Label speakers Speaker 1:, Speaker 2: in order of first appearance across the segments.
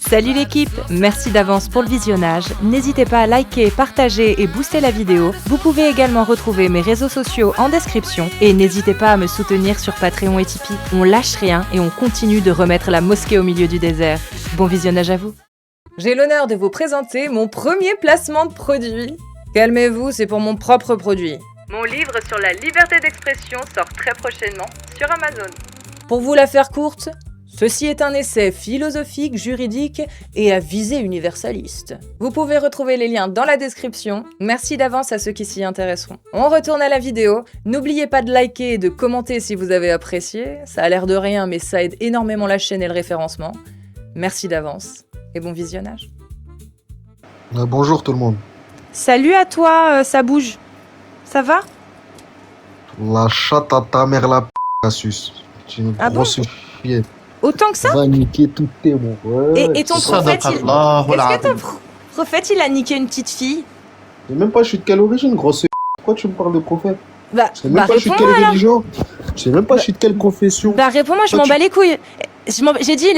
Speaker 1: Salut l'équipe, merci d'avance pour le visionnage. N'hésitez pas à liker, partager et booster la vidéo. Vous pouvez également retrouver mes réseaux sociaux en description. Et n'hésitez pas à me soutenir sur Patreon et Tipeee. On lâche rien et on continue de remettre la mosquée au milieu du désert. Bon visionnage à vous. J'ai l'honneur de vous présenter mon premier placement de produit. Calmez-vous, c'est pour mon propre produit. Mon livre sur la liberté d'expression sort très prochainement sur Amazon. Pour vous la faire courte, ceci est un essai philosophique, juridique et à visée universaliste. Vous pouvez retrouver les liens dans la description. Merci d'avance à ceux qui s'y intéresseront. On retourne à la vidéo. N'oubliez pas de liker et de commenter si vous avez apprécié. Ça a l'air de rien, mais ça aide énormément la chaîne et le référencement. Merci d'avance et bon visionnage.
Speaker 2: Bonjour tout le monde.
Speaker 1: Salut à toi, ça bouge. Ça va?
Speaker 2: La chatte à ta mère la p***, Cassius. C'est une grosse chienne.
Speaker 1: Autant que ça?
Speaker 2: Va niquer toutes tes mots. Ouais.
Speaker 1: Et ton prophète, est-ce que ton prophète, il a niqué une petite fille?
Speaker 2: Je sais même pas je suis de quelle origine, grosse p***. Pourquoi tu me parles de prophète?
Speaker 1: Bah,
Speaker 2: je sais même pas je suis de quelle religion. Je sais même pas je suis de quelle confession.
Speaker 1: Bah réponds-moi, je m'en bats les couilles. J'ai dit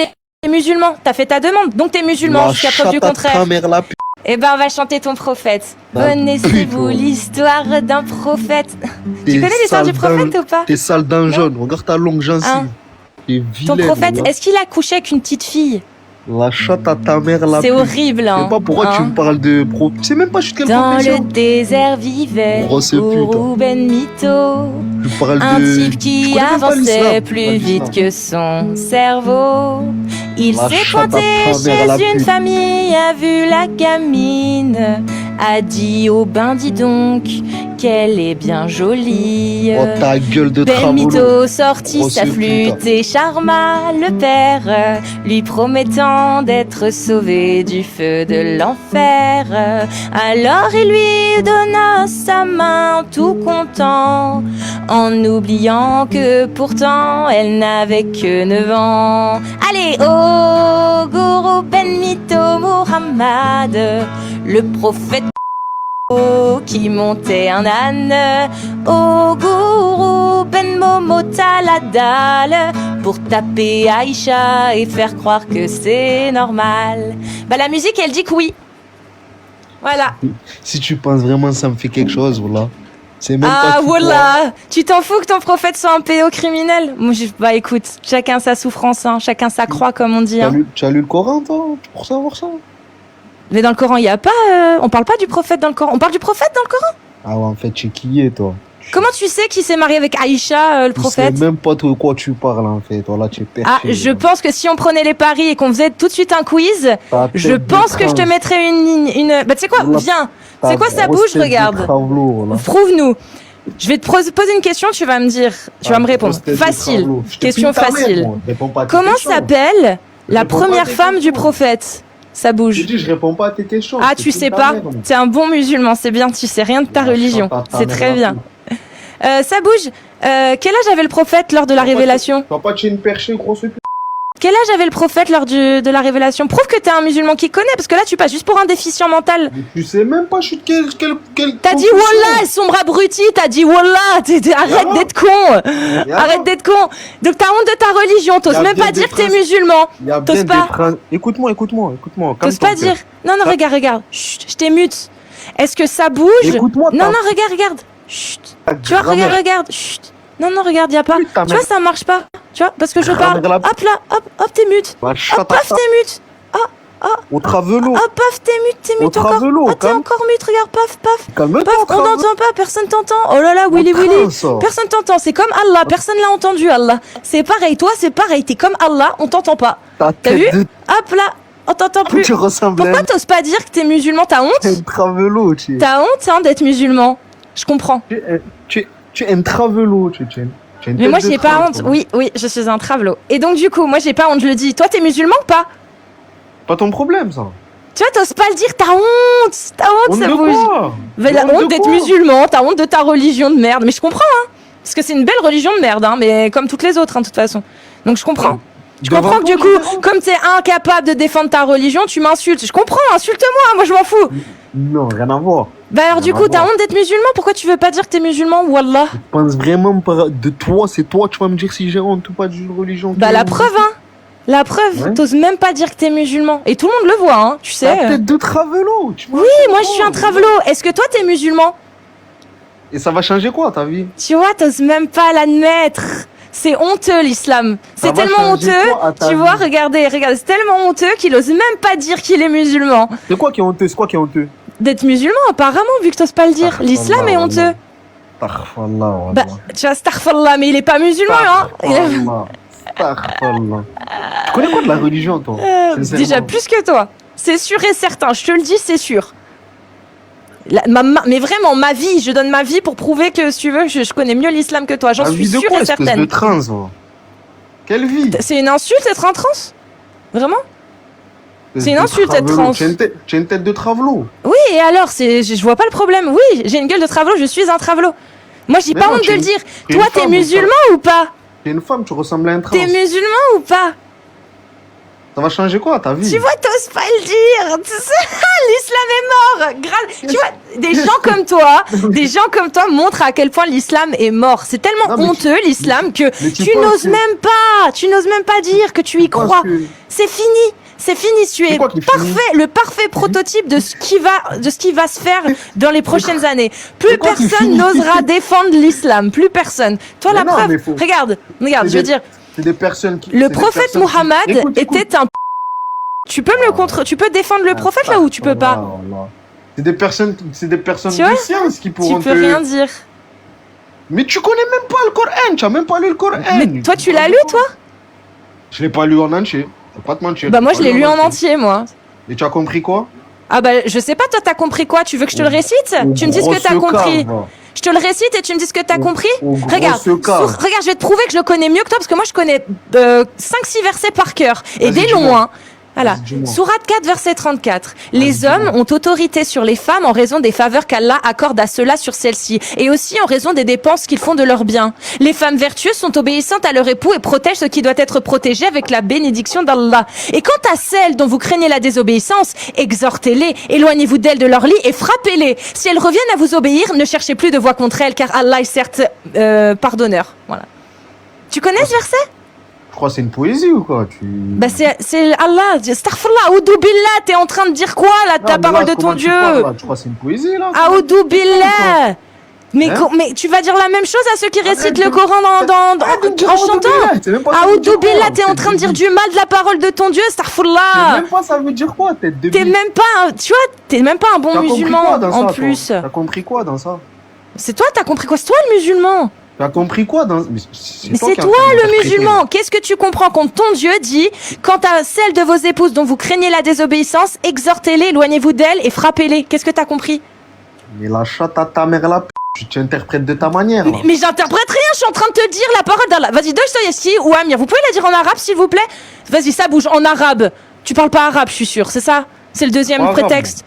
Speaker 1: les musulmans. T'as fait ta demande, donc t'es musulman jusqu'à preuve du contraire.
Speaker 2: Ta mère la p***.
Speaker 1: Eh ben, on va chanter ton prophète. Connaissez-vous l'histoire d'un prophète? Tu connais l'histoire du prophète ou pas?
Speaker 2: T'es sale d'un jaune, regarde ta longue gencive.
Speaker 1: Ton prophète, est-ce qu'il a couché avec une petite fille?
Speaker 2: La chatte à ta mère la
Speaker 1: C'est horrible, hein.
Speaker 2: Je sais pas pourquoi tu me parles de pro. Je sais même pas je suis de quelle confession.
Speaker 1: Dans le désert vivait Ben Mito, un type qui avançait plus vite que son cerveau. Il s'est pointé chez une famille, a vu la gamine, a dit oh ben dis donc qu'elle est bien jolie.
Speaker 2: Oh ta gueule de
Speaker 1: Ben Mito sortit sa flûte et charma le père, lui promettant d'être sauvé du feu de l'enfer. Alors il lui donna sa main tout content, en oubliant que pourtant elle n'avait que 9 ans. Allez, oh gourou Ben Mito Muhammad, le prophète qui montait un âne, au gourou Ben Momo Taladal, pour taper Aïcha et faire croire que c'est normal. Bah la musique elle dit que oui. Voilà.
Speaker 2: Si tu penses vraiment ça me fait quelque chose, voilà. C'est même
Speaker 1: ah voilà. Tu t'en fous que ton prophète soit un pédocriminel? Moi, bah écoute, chacun sa souffrance, hein, chacun sa croix comme on dit.
Speaker 2: Tu as lu le Coran toi pour savoir ça?
Speaker 1: Mais dans le Coran, il y a pas. On parle pas du prophète dans le Coran. On parle du prophète dans le Coran?
Speaker 2: Ah ouais, en fait, tu es qui est, toi?
Speaker 1: Comment tu sais qu'il s'est marié avec Aïcha, le prophète?
Speaker 2: Je sais même pas de quoi tu parles, en fait. Voilà, tu es perché.
Speaker 1: Ah, je pense que si on prenait les paris et qu'on faisait tout de suite un quiz, je pense que je te mettrais une... Bah, tu sais quoi? Viens. C'est quoi ça bouge? Regarde. Prouve-nous. Je vais te poser une question, tu vas me dire... Tu vas me répondre. Facile. Question facile. Comment s'appelle la première femme du prophète? Ça bouge.
Speaker 2: Je dis, je réponds pas à tes questions.
Speaker 1: Ah, tu sais pas. T'es un bon musulman, c'est bien. Tu sais rien de ta religion. C'est très bien. Ça bouge. Quel âge avait le prophète lors de la révélation?
Speaker 2: Papa, tu es une perchée, grosse pute.
Speaker 1: Quel âge avait le prophète lors de la révélation? Prouve que t'es un musulman qui connaît, parce que là, tu passes juste pour un déficient mental.
Speaker 2: Mais tu sais même pas, je suis de quel
Speaker 1: T'as dit Wallah, sombre abruti. T'as dit Wallah. Arrête d'être con. Arrête d'être con. Donc t'as honte de ta religion. T'oses même pas dire que t'es musulman. T'oses pas.
Speaker 2: Écoute-moi.
Speaker 1: T'oses pas dire. Non, regarde. Chut, je t'ai mute. Est-ce que ça bouge?
Speaker 2: Écoute-moi.
Speaker 1: Non, regarde. Chut. Tu vois, regarde. Chut. Non, regarde, y a pas. Tu vois, ça marche pas. Tu vois, parce que je parle. Hop là, hop, t'es mute. Hop, paf, t'es mute.
Speaker 2: Au travelo.
Speaker 1: Hop, paf, t'es mute encore. Ah, t'es encore mute, regarde, paf.
Speaker 2: Calme-toi.
Speaker 1: On t'entend pas, personne t'entend. Oh là là, Willy. Personne t'entend, c'est comme Allah, personne l'a entendu, Allah. C'est pareil, toi, c'est pareil, t'es comme Allah, on t'entend pas. T'as vu? Hop là, on t'entend plus.
Speaker 2: Tu ressembles.
Speaker 1: Pourquoi t'oses pas dire que t'es musulman? T'as honte?
Speaker 2: T'es un travelo,
Speaker 1: T'as honte, hein, d'être musulman. Je comprends.
Speaker 2: Tu es un travelo,
Speaker 1: mais moi j'ai pas honte, oui, je suis un travelo. Et donc du coup, moi j'ai pas honte, je le dis. Toi t'es musulman ou pas?
Speaker 2: Pas ton problème ça.
Speaker 1: Tu vois, t'oses pas le dire, t'as honte, ça bouge. Mais la honte d'être musulman, t'as honte de ta religion de merde. Mais je comprends, hein, parce que c'est une belle religion de merde, hein, mais comme toutes les autres, hein, de toute façon. Donc je comprends. Je comprends que du coup, comme t'es incapable de défendre ta religion, tu m'insultes. Je comprends, insulte-moi, moi je m'en fous.
Speaker 2: Non, rien à voir.
Speaker 1: Bah alors du coup, t'as honte d'être musulman? Pourquoi tu veux pas dire que t'es musulman? Wallah.
Speaker 2: Je pense vraiment de toi, c'est toi, tu vas me dire si j'ai honte ou pas d'une religion.
Speaker 1: Bah la preuve, hein. La preuve,
Speaker 2: Ouais.
Speaker 1: t'oses même pas dire que t'es musulman. Et tout le monde le voit, hein, tu sais.
Speaker 2: La tête de travelo.
Speaker 1: Oui, moi je suis un travelo. Est-ce que toi t'es musulman?
Speaker 2: Et ça va changer quoi ta vie?
Speaker 1: Tu vois, t'oses même pas l'admettre. C'est honteux l'islam.
Speaker 2: Ça
Speaker 1: C'est
Speaker 2: va
Speaker 1: tellement
Speaker 2: changer
Speaker 1: honteux.
Speaker 2: quoi à ta
Speaker 1: Tu vois,
Speaker 2: vie?
Speaker 1: regardez, c'est tellement honteux qu'il ose même pas dire qu'il est musulman.
Speaker 2: C'est quoi qui est honteux? C'est quoi qui est honteux?
Speaker 1: D'être musulman, apparemment, vu que t'oses pas le dire. L'islam est honteux.
Speaker 2: Astaghfirullah.
Speaker 1: Bah, tu vois, astaghfirullah, mais il est pas musulman, hein.
Speaker 2: Astaghfirullah. Tu connais quoi de la religion, toi? Sincèrement.
Speaker 1: Déjà plus que toi. C'est sûr et certain, je te le dis, c'est sûr. Mais vraiment, ma vie, je donne ma vie pour prouver que, si tu veux, je connais mieux l'islam que toi. J'en
Speaker 2: La
Speaker 1: suis
Speaker 2: vie de
Speaker 1: sûre
Speaker 2: quoi,
Speaker 1: et
Speaker 2: espèce
Speaker 1: certaine.
Speaker 2: de trans, va? Quelle vie?
Speaker 1: C'est une insulte d'être en transe? Vraiment? C'est une
Speaker 2: De
Speaker 1: insulte, être
Speaker 2: travelo.
Speaker 1: trans.
Speaker 2: Tu as une tête de travelo.
Speaker 1: Oui, et alors, je vois pas le problème. Oui, j'ai une gueule de travelo, je suis un travelo. Moi, j'ai
Speaker 2: Mais
Speaker 1: pas
Speaker 2: non,
Speaker 1: honte
Speaker 2: tu
Speaker 1: de
Speaker 2: es
Speaker 1: le dire.
Speaker 2: tu es
Speaker 1: Toi,
Speaker 2: une
Speaker 1: t'es
Speaker 2: femme,
Speaker 1: musulman ou pas?
Speaker 2: T'es une femme, tu ressembles à un trans.
Speaker 1: T'es musulman ou pas?
Speaker 2: Ça va changer quoi, ta vie?
Speaker 1: Tu vois, t'oses pas le dire. L'islam est mort. Tu vois, des gens comme toi montrent à quel point l'islam est mort. C'est tellement
Speaker 2: Non, mais
Speaker 1: honteux l'islam que
Speaker 2: mais
Speaker 1: tu
Speaker 2: penses
Speaker 1: n'oses
Speaker 2: que-
Speaker 1: même pas dire que tu y
Speaker 2: Tu penses
Speaker 1: crois.
Speaker 2: que-
Speaker 1: C'est fini. C'est fini, tu es
Speaker 2: quoi qui est
Speaker 1: parfait, le parfait prototype de ce qui va se faire dans les prochaines années. Plus
Speaker 2: C'est quoi qui est
Speaker 1: personne
Speaker 2: fini
Speaker 1: n'osera défendre l'islam, plus personne. Toi,
Speaker 2: Mais
Speaker 1: la
Speaker 2: non,
Speaker 1: preuve,
Speaker 2: mais faut-
Speaker 1: regarde,
Speaker 2: C'est
Speaker 1: je veux
Speaker 2: des-
Speaker 1: dire,
Speaker 2: C'est des personnes qui.
Speaker 1: le
Speaker 2: c'est des
Speaker 1: prophète
Speaker 2: personnes qui-
Speaker 1: Mohammed
Speaker 2: Écoute.
Speaker 1: était un. Tu peux me tu peux défendre le prophète là ou tu peux pas?
Speaker 2: Voilà. C'est des personnes
Speaker 1: Tu vois
Speaker 2: de science qui pourront
Speaker 1: Tu peux rien dire.
Speaker 2: Mais tu connais même pas le Coran, tu as même pas lu le Coran.
Speaker 1: Mais toi, tu l'as lu, toi?
Speaker 2: Je l'ai pas lu en entier. Faut pas te mentir.
Speaker 1: Bah moi,
Speaker 2: J'ai
Speaker 1: je
Speaker 2: pas
Speaker 1: l'ai lu en entier, moi.
Speaker 2: Et tu as compris quoi?
Speaker 1: Ah bah je sais pas, toi, t'as compris quoi? Tu veux que je te le récite? Tu me dis ce que t'as compris. Je te le récite et tu me dis ce que t'as compris? Regarde, regarde, je vais te prouver que je le connais mieux que toi parce que moi je connais 5-6 versets par cœur et
Speaker 2: Vas-y,
Speaker 1: des
Speaker 2: dis-moi.
Speaker 1: longs, hein. Voilà.
Speaker 2: Vas-y, dis-moi.
Speaker 1: Sourate 4, verset 34. Les
Speaker 2: dis-moi.
Speaker 1: hommes ont autorité sur les femmes en raison des faveurs qu'Allah accorde à ceux-là sur celles-ci, et aussi en raison des dépenses qu'ils font de leurs biens. Les femmes vertueuses sont obéissantes à leur époux et protègent ce qui doit être protégé avec la bénédiction d'Allah. Et quant à celles dont vous craignez la désobéissance, exhortez-les, éloignez-vous d'elles de leur lit et frappez-les. Si elles reviennent à vous obéir, ne cherchez plus de voix contre elles, car Allah est certes pardonneur. Voilà. Tu connais ce verset?
Speaker 2: Je crois que c'est une poésie ou quoi?
Speaker 1: Bah c'est Allah, astaghfirullah, Aoudou billah, t'es en train de dire quoi là, ta parole de ton Dieu?
Speaker 2: Tu crois que c'est une poésie là?
Speaker 1: Aoudou billah. Mais,
Speaker 2: Hein?
Speaker 1: mais tu vas dire la même chose à ceux qui récitent le Coran en chantant? Aoudou billah, t'es en train de dire du mal de la parole de ton Dieu,
Speaker 2: Tu sais
Speaker 1: astaghfirullah.
Speaker 2: même pas ça veut dire quoi, tête de
Speaker 1: T'es
Speaker 2: bite.
Speaker 1: même pas, tu vois, t'es même pas un bon
Speaker 2: T'as compris
Speaker 1: musulman
Speaker 2: quoi dans
Speaker 1: en
Speaker 2: ça,
Speaker 1: plus.
Speaker 2: toi? T'as compris quoi dans ça?
Speaker 1: C'est toi, t'as compris quoi? C'est toi le musulman.
Speaker 2: T'as compris quoi dans...
Speaker 1: Mais
Speaker 2: c'est
Speaker 1: c'est
Speaker 2: qui es en
Speaker 1: toi
Speaker 2: train
Speaker 1: le
Speaker 2: d'interpréter,
Speaker 1: musulman. Qu'est-ce que tu comprends quand ton Dieu dit, quant à celles de vos épouses dont vous craignez la désobéissance, exhortez-les, éloignez-vous d'elles et frappez-les? Qu'est-ce que t'as compris?
Speaker 2: Mais la chatte à ta mère là, tu interprètes de ta manière. là.
Speaker 1: Mais j'interprète rien, je suis en train de te dire la parole d'Allah. Vas-y, Dostoïevski ou Amir, vous pouvez la dire en arabe s'il vous plaît? Vas-y, ça bouge, en arabe. Tu parles pas arabe, je suis sûr, c'est ça? C'est le deuxième
Speaker 2: Pas
Speaker 1: prétexte.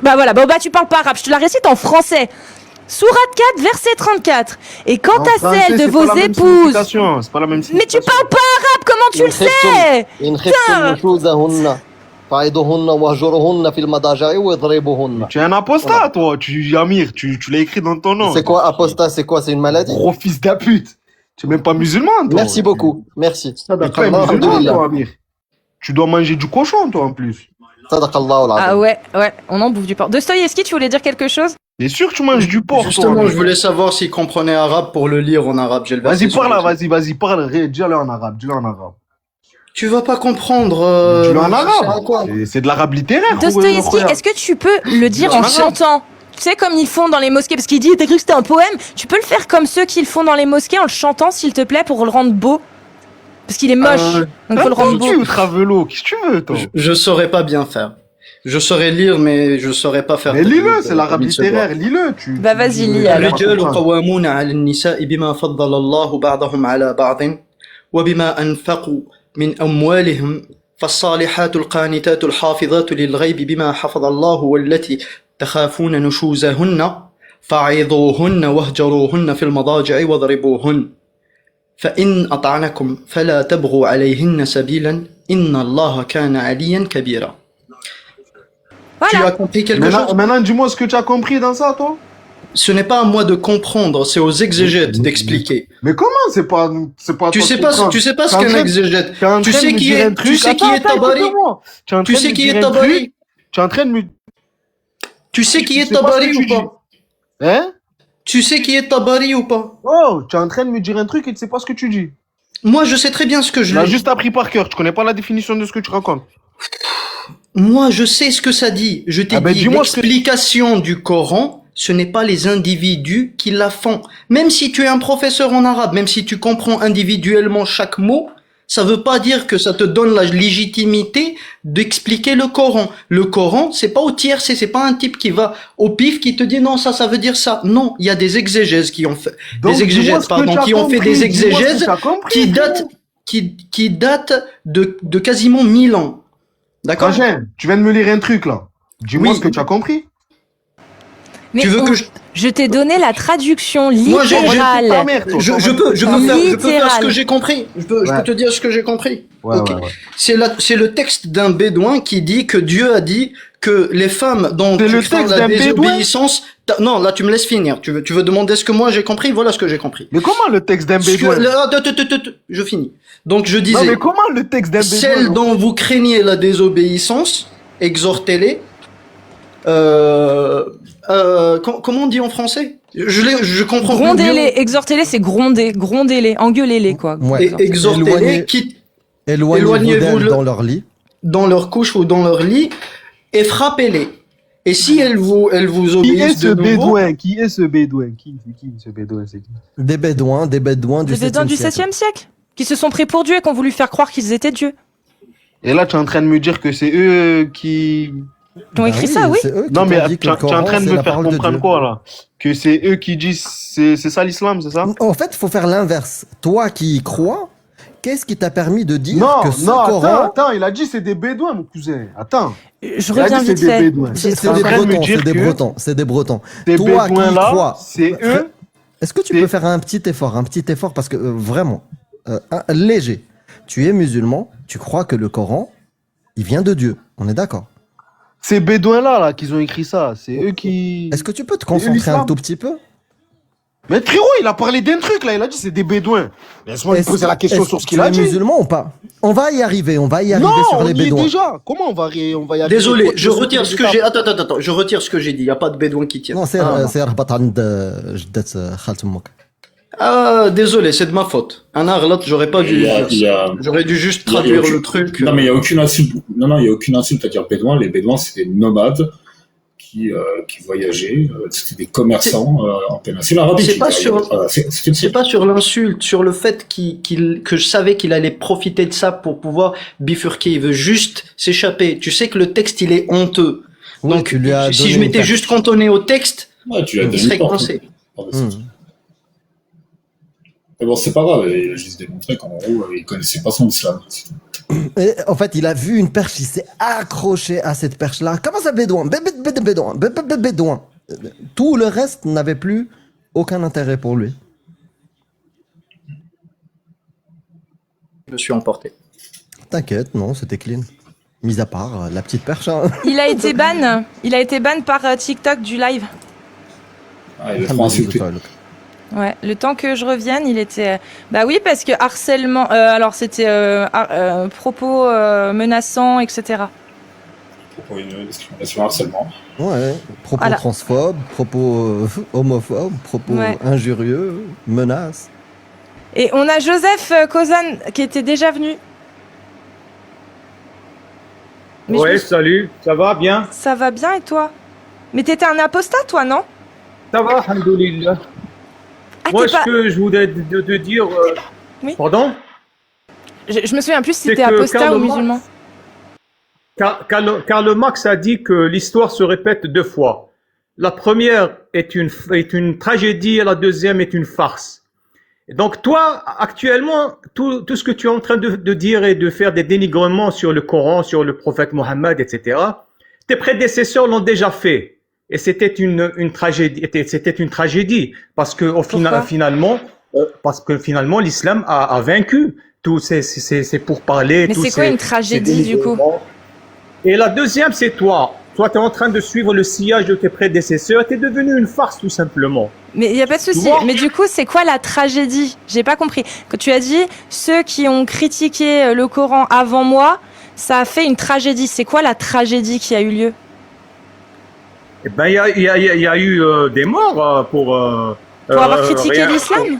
Speaker 1: Bah voilà, bah tu parles pas arabe, je te la récite en français. Sourate 4, verset 34. Et quant
Speaker 2: En
Speaker 1: à
Speaker 2: français,
Speaker 1: celle de
Speaker 2: c'est pas
Speaker 1: vos
Speaker 2: la même
Speaker 1: épouses...
Speaker 2: signification, c'est pas la même
Speaker 1: Mais tu
Speaker 2: signification.
Speaker 1: parles pas arabe, comment tu le sais?
Speaker 3: إن خفتم نشوزهن فعظوهن واهجروهن في المضاجع واضربوهن.
Speaker 2: Tu es un apostat, toi, Amir, tu l'as écrit dans ton nom.
Speaker 3: C'est quoi apostat? C'est quoi? C'est une maladie?
Speaker 2: Gros fils de pute. Tu es même pas musulman, toi.
Speaker 3: Merci beaucoup. Merci.
Speaker 2: Tu es pas
Speaker 3: Alhamdulillah.
Speaker 2: musulman, toi, Amir. Tu dois manger du cochon, toi, en plus.
Speaker 3: Sadaqallahu al-azim.
Speaker 1: Ah ouais, on en bouffe du porc. Dostoïevski, tu voulais dire quelque chose?
Speaker 2: Bien sûr que tu manges du porc, toi.
Speaker 4: Justement,
Speaker 2: Amir.
Speaker 4: je voulais savoir s'il comprenait arabe pour le lire en arabe. J'ai le verset
Speaker 2: Vas-y,
Speaker 4: sur
Speaker 2: parle là,
Speaker 4: les yeux.
Speaker 2: vas-y, parle. Dis-le en arabe, dis-le en arabe.
Speaker 4: Tu vas pas comprendre.
Speaker 2: Dis-le en
Speaker 4: ça sert à
Speaker 2: arabe.
Speaker 4: quoi
Speaker 2: C'est de l'arabe littéraire.
Speaker 1: Dostoïevski, est-ce que tu peux le dire en chantant? Tu sais, comme ils font dans les mosquées, parce qu'il dit, t'as cru que c'était un poème? Tu peux le faire comme ceux qui le font dans les mosquées en le chantant, s'il te plaît, pour le rendre beau? Parce qu'il est moche, donc faut le rendre beau.
Speaker 2: Tu Travelo, qu'est-ce que tu veux, toi?
Speaker 4: Je saurais pas bien faire. Je saurais lire, mais je saurais pas faire.
Speaker 2: Mais lis-le, c'est l'arabe
Speaker 4: comme il se
Speaker 2: littéraire, lis-le.
Speaker 1: Bah, vas-y, lis, alors.
Speaker 4: الرجال قوامون على النساء بما فضل الله بعضهم على بعض وبما أنفقوا من أموالهم فالصالحات القانتات الحافظات للغيب بما حفظ الله والتي تخافون نشوزهن فعظوهن واهجروهن في المضاجع واضربوهن فإن أطعنكم فلا تبغوا عليهن سبيلا إن الله كان عليا كبيرا. Tu as
Speaker 1: Voilà.
Speaker 4: compris quelque chose?
Speaker 2: Maintenant, dis-moi ce que tu as compris dans ça, toi.
Speaker 4: Ce n'est pas à moi de comprendre, c'est aux exégètes d'expliquer.
Speaker 2: Mais comment c'est pas
Speaker 4: Tu
Speaker 2: toi
Speaker 4: sais
Speaker 2: de
Speaker 4: pas,
Speaker 2: comprendre.
Speaker 4: tu sais pas
Speaker 2: T'es
Speaker 4: ce
Speaker 2: en
Speaker 4: qu'un
Speaker 2: train de-
Speaker 4: exégète.
Speaker 2: t'es en
Speaker 4: Tu
Speaker 2: train de
Speaker 4: sais
Speaker 2: me
Speaker 4: qui
Speaker 2: dire un
Speaker 4: est,
Speaker 2: truc.
Speaker 4: tu sais qui
Speaker 2: Attends,
Speaker 4: est
Speaker 2: attends,
Speaker 4: Tabari?
Speaker 2: écoute-moi. Tu es en train
Speaker 4: Tu
Speaker 2: de
Speaker 4: sais
Speaker 2: me
Speaker 4: qui
Speaker 2: dire
Speaker 4: est
Speaker 2: un
Speaker 4: Tabari?
Speaker 2: truc. Tu es en train de me.
Speaker 4: Tu sais qui
Speaker 2: Tu
Speaker 4: est
Speaker 2: sais pas ce
Speaker 4: Tabari
Speaker 2: que tu
Speaker 4: ou pas?
Speaker 2: dis. Hein?
Speaker 4: Tu sais qui est Tabari ou pas?
Speaker 2: Oh, tu es en train de me dire un truc et tu sais pas ce que tu dis.
Speaker 4: Moi, je sais très bien ce que
Speaker 2: Tu
Speaker 4: je
Speaker 2: l'as
Speaker 4: lis.
Speaker 2: juste appris par cœur. Tu connais pas la définition de ce que tu racontes.
Speaker 4: Moi, je sais ce que ça dit. Je t'ai
Speaker 2: Ah ben,
Speaker 4: dit,
Speaker 2: dis-moi ce que-
Speaker 4: l'explication du Coran, ce n'est pas les individus qui la font. Même si tu es un professeur en arabe, même si tu comprends individuellement chaque mot, ça veut pas dire que ça te donne la légitimité d'expliquer le Coran. Le Coran, c'est pas au tiercé, c'est pas un type qui va au pif qui te dit non, ça veut dire ça. Non, il y a des exégèses qui ont fait,
Speaker 2: Donc,
Speaker 4: des
Speaker 2: dis-moi
Speaker 4: exégètes,
Speaker 2: ce que
Speaker 4: pardon,
Speaker 2: tu as
Speaker 4: qui ont fait
Speaker 2: compris,
Speaker 4: des
Speaker 2: dis-moi ce que
Speaker 4: exégèses
Speaker 2: tu as compris,
Speaker 4: qui datent,
Speaker 2: frérot.
Speaker 4: qui datent de quasiment 1000 ans. D'accord?
Speaker 2: Rachel, tu viens de me lire un truc là. Dis-moi
Speaker 4: Oui.
Speaker 2: ce que tu as compris.
Speaker 1: Mais
Speaker 4: Tu veux que
Speaker 1: je t'ai donné la traduction
Speaker 4: Moi, j'ai-
Speaker 1: littérale.
Speaker 2: Ta mère, toi.
Speaker 4: Je peux faire
Speaker 1: Littéral.
Speaker 4: ce que j'ai compris. Je peux
Speaker 2: Ouais.
Speaker 4: te dire ce que j'ai compris.
Speaker 2: Ouais,
Speaker 4: Ok.
Speaker 2: ouais, ouais.
Speaker 4: C'est le texte d'un bédouin qui dit que Dieu a dit que les femmes dont
Speaker 2: C'est
Speaker 4: tu
Speaker 2: le
Speaker 4: fais
Speaker 2: texte
Speaker 4: la
Speaker 2: d'un bédouin
Speaker 4: désobéissance. Non, là tu me laisses finir. Tu veux demander ce que moi j'ai compris? Voilà ce que j'ai compris.
Speaker 2: Mais comment le texte d'un
Speaker 4: Ce que-
Speaker 2: bédouin
Speaker 4: je finis. Donc je
Speaker 2: Non,
Speaker 4: disais,
Speaker 2: mais comment le texte d'un bédouin
Speaker 4: celles dont vous craignez la désobéissance, exhortez-les. Comment on dit en français? Je comprends plus bien.
Speaker 1: Grondez-les, exhortez-les, c'est gronder, grondez-les, engueulez-les, quoi.
Speaker 5: Ouais.
Speaker 4: Et exhortez-les,
Speaker 5: Éloignez-
Speaker 4: quitte
Speaker 5: Éloignez-vous
Speaker 4: Éloignez-vous
Speaker 5: d'elles dans leur lit.
Speaker 4: dans leur couche ou dans leur lit et frappez-les. Et si elles vous
Speaker 2: Qui est
Speaker 4: obéissent
Speaker 2: ce
Speaker 4: de nouveau,
Speaker 2: bédouin Qui est ce bédouin Qui ce bédouin c'est qui
Speaker 5: Des bédouins du
Speaker 1: Des bédouins
Speaker 5: 7e
Speaker 1: du
Speaker 5: siècle.
Speaker 1: 7e siècle, qui se sont pris pour Dieu et qui ont voulu faire croire qu'ils étaient Dieu.
Speaker 2: Et là, tu es en train de me dire que c'est eux qui.
Speaker 1: Qui ont
Speaker 5: Bah
Speaker 1: écrit ça, oui.
Speaker 5: c'est eux qui
Speaker 2: Non, mais
Speaker 5: t'ont dit
Speaker 2: tu
Speaker 5: que
Speaker 2: es
Speaker 5: le
Speaker 2: en
Speaker 5: Coran,
Speaker 2: train de
Speaker 5: c'est
Speaker 2: me
Speaker 5: la
Speaker 2: faire
Speaker 5: parole de
Speaker 2: comprendre
Speaker 5: Dieu.
Speaker 2: quoi là Que c'est eux qui disent c'est ça l'islam, c'est ça
Speaker 5: En fait, il faut faire l'inverse. Toi qui y crois, qu'est-ce qui t'a permis de dire
Speaker 2: Non,
Speaker 5: que ce
Speaker 2: non,
Speaker 5: Coran...
Speaker 2: attends, il a dit c'est des bédouins, mon cousin. Attends,
Speaker 1: Je
Speaker 2: Il a
Speaker 1: reviens
Speaker 2: dit c'est
Speaker 1: vite
Speaker 2: des
Speaker 1: fait.
Speaker 2: bédouins.
Speaker 1: J'ai
Speaker 5: C'est
Speaker 2: en
Speaker 5: des
Speaker 2: train de me
Speaker 5: Bretons,
Speaker 2: dire
Speaker 5: c'est des
Speaker 2: que-
Speaker 5: Bretons, c'est des Bretons.
Speaker 2: ces
Speaker 5: Toi qui y
Speaker 2: bédouins là,
Speaker 5: crois,
Speaker 2: c'est eux.
Speaker 5: est-ce que tu
Speaker 2: c'est-
Speaker 5: peux faire un petit effort parce que vraiment, un léger. Tu es musulman, tu crois que le Coran, il vient de Dieu. On est d'accord.
Speaker 2: Ces bédouins là qui ont écrit ça, c'est eux qui.
Speaker 5: Est-ce que tu peux te
Speaker 2: Et
Speaker 5: concentrer
Speaker 2: l'islam
Speaker 5: un tout petit peu?
Speaker 2: Mais frérot, il a parlé d'un truc là, il a dit c'est des bédouins. Laisse-moi lui
Speaker 5: Est-ce-
Speaker 2: poser la question
Speaker 5: est-ce
Speaker 2: sur ce
Speaker 5: que
Speaker 2: qu'il
Speaker 5: tu
Speaker 2: a
Speaker 5: es
Speaker 2: dit.
Speaker 5: musulman ou pas? On va y arriver
Speaker 2: Non,
Speaker 5: sur
Speaker 2: on
Speaker 5: les
Speaker 2: y est
Speaker 5: bédouins.
Speaker 2: déjà. Comment on va y arriver?
Speaker 4: désolé, je retire ce que j'ai. Attends, je retire ce que j'ai dit. Il y a pas de bédouin qui tient.
Speaker 5: Non, c'est
Speaker 4: Ah,
Speaker 5: رهبط عند جدة خالة أمك.
Speaker 4: désolé, c'est de ma faute. Un arlat, j'aurais pas dû. J'aurais dû juste
Speaker 6: il y a
Speaker 4: traduire
Speaker 6: aucune-
Speaker 4: le truc.
Speaker 6: Non, mais il n'y a aucune insulte. Non, il n'y a aucune insulte à dire bédouin. Les bédouins, c'est des nomades qui voyageaient. C'était des commerçants en péninsule arabique.
Speaker 4: C'est pas sur-
Speaker 6: Voilà, c'était-
Speaker 4: C'est pas sur l'insulte, sur le fait que je savais qu'il allait profiter de ça pour pouvoir bifurquer. Il veut juste s'échapper. Tu sais que le texte, il est honteux.
Speaker 5: Oui,
Speaker 4: Donc,
Speaker 5: tu lui as
Speaker 4: si
Speaker 5: donné
Speaker 4: je
Speaker 5: une
Speaker 4: m'étais
Speaker 5: tarte.
Speaker 4: juste cantonné au texte,
Speaker 6: Ouais, tu l'as
Speaker 4: il
Speaker 6: donné
Speaker 4: serait
Speaker 6: une porte.
Speaker 4: coincé.
Speaker 6: Mais bon, c'est pas grave. Il a juste démontré qu'en gros, il connaissait pas son islam.
Speaker 5: Et, en fait, il a vu une perche, il s'est accroché à cette perche-là. Comment ça, bédouin? Bédouin. Tout le reste n'avait plus aucun intérêt pour lui.
Speaker 4: Je me suis emporté.
Speaker 5: T'inquiète, non, c'était clean. Mis à part la petite perche. Hein.
Speaker 1: Il a été ban par TikTok du live.
Speaker 6: Ah, il a trop insulté.
Speaker 5: Ah,
Speaker 1: Ouais, le temps que je revienne, il était. Bah oui, parce que harcèlement. Alors c'était propos menaçants, etc.
Speaker 6: Pour une discrimination harcèlement.
Speaker 5: Ouais, propos
Speaker 1: Voilà.
Speaker 5: transphobes, propos homophobes, propos
Speaker 1: Ouais.
Speaker 5: injurieux, menaces.
Speaker 1: Et on a Joseph Kozan qui était déjà venu. Mais je
Speaker 7: Ouais,
Speaker 1: me-
Speaker 7: salut, ça va bien?
Speaker 1: Ça va bien et toi? Mais t'étais un apostat, toi, non?
Speaker 7: Ça va, alhamdoulilah.
Speaker 1: Ah,
Speaker 7: Moi,
Speaker 1: t'es pas...
Speaker 7: ce que je voulais te dire...
Speaker 1: Oui.
Speaker 7: Pardon?
Speaker 1: Je me souviens plus si
Speaker 7: C'est
Speaker 1: t'étais
Speaker 7: que
Speaker 1: apostat
Speaker 7: Karl
Speaker 1: ou
Speaker 7: Marx-
Speaker 1: musulman.
Speaker 7: Karl Marx a dit que l'histoire se répète deux fois. La première est une tragédie et la deuxième est une farce. Et donc toi, actuellement, tout ce que tu es en train de dire et de faire des dénigrements sur le Coran, sur le prophète Mohammed, etc., tes prédécesseurs l'ont déjà fait. Et c'était une tragédie, parce que finalement, l'islam a vaincu. Tout c'est pour parler.
Speaker 1: Mais
Speaker 7: tous
Speaker 1: c'est quoi
Speaker 7: ces-
Speaker 1: une tragédie,
Speaker 7: ces
Speaker 1: du coup?
Speaker 7: dénigrements. Et la deuxième, c'est toi. Toi, tu es en train de suivre le sillage de tes prédécesseurs. Tu es devenu une farce, tout simplement.
Speaker 1: Mais il n'y a pas de souci.
Speaker 7: Tu vois?
Speaker 1: Mais du coup, c'est quoi la tragédie? J'ai pas compris. Quand tu as dit ceux qui ont critiqué le Coran avant moi, ça a fait une tragédie. C'est quoi la tragédie qui a eu lieu?
Speaker 7: Eh ben, il y a eu des morts pour
Speaker 1: avoir critiqué l'islam?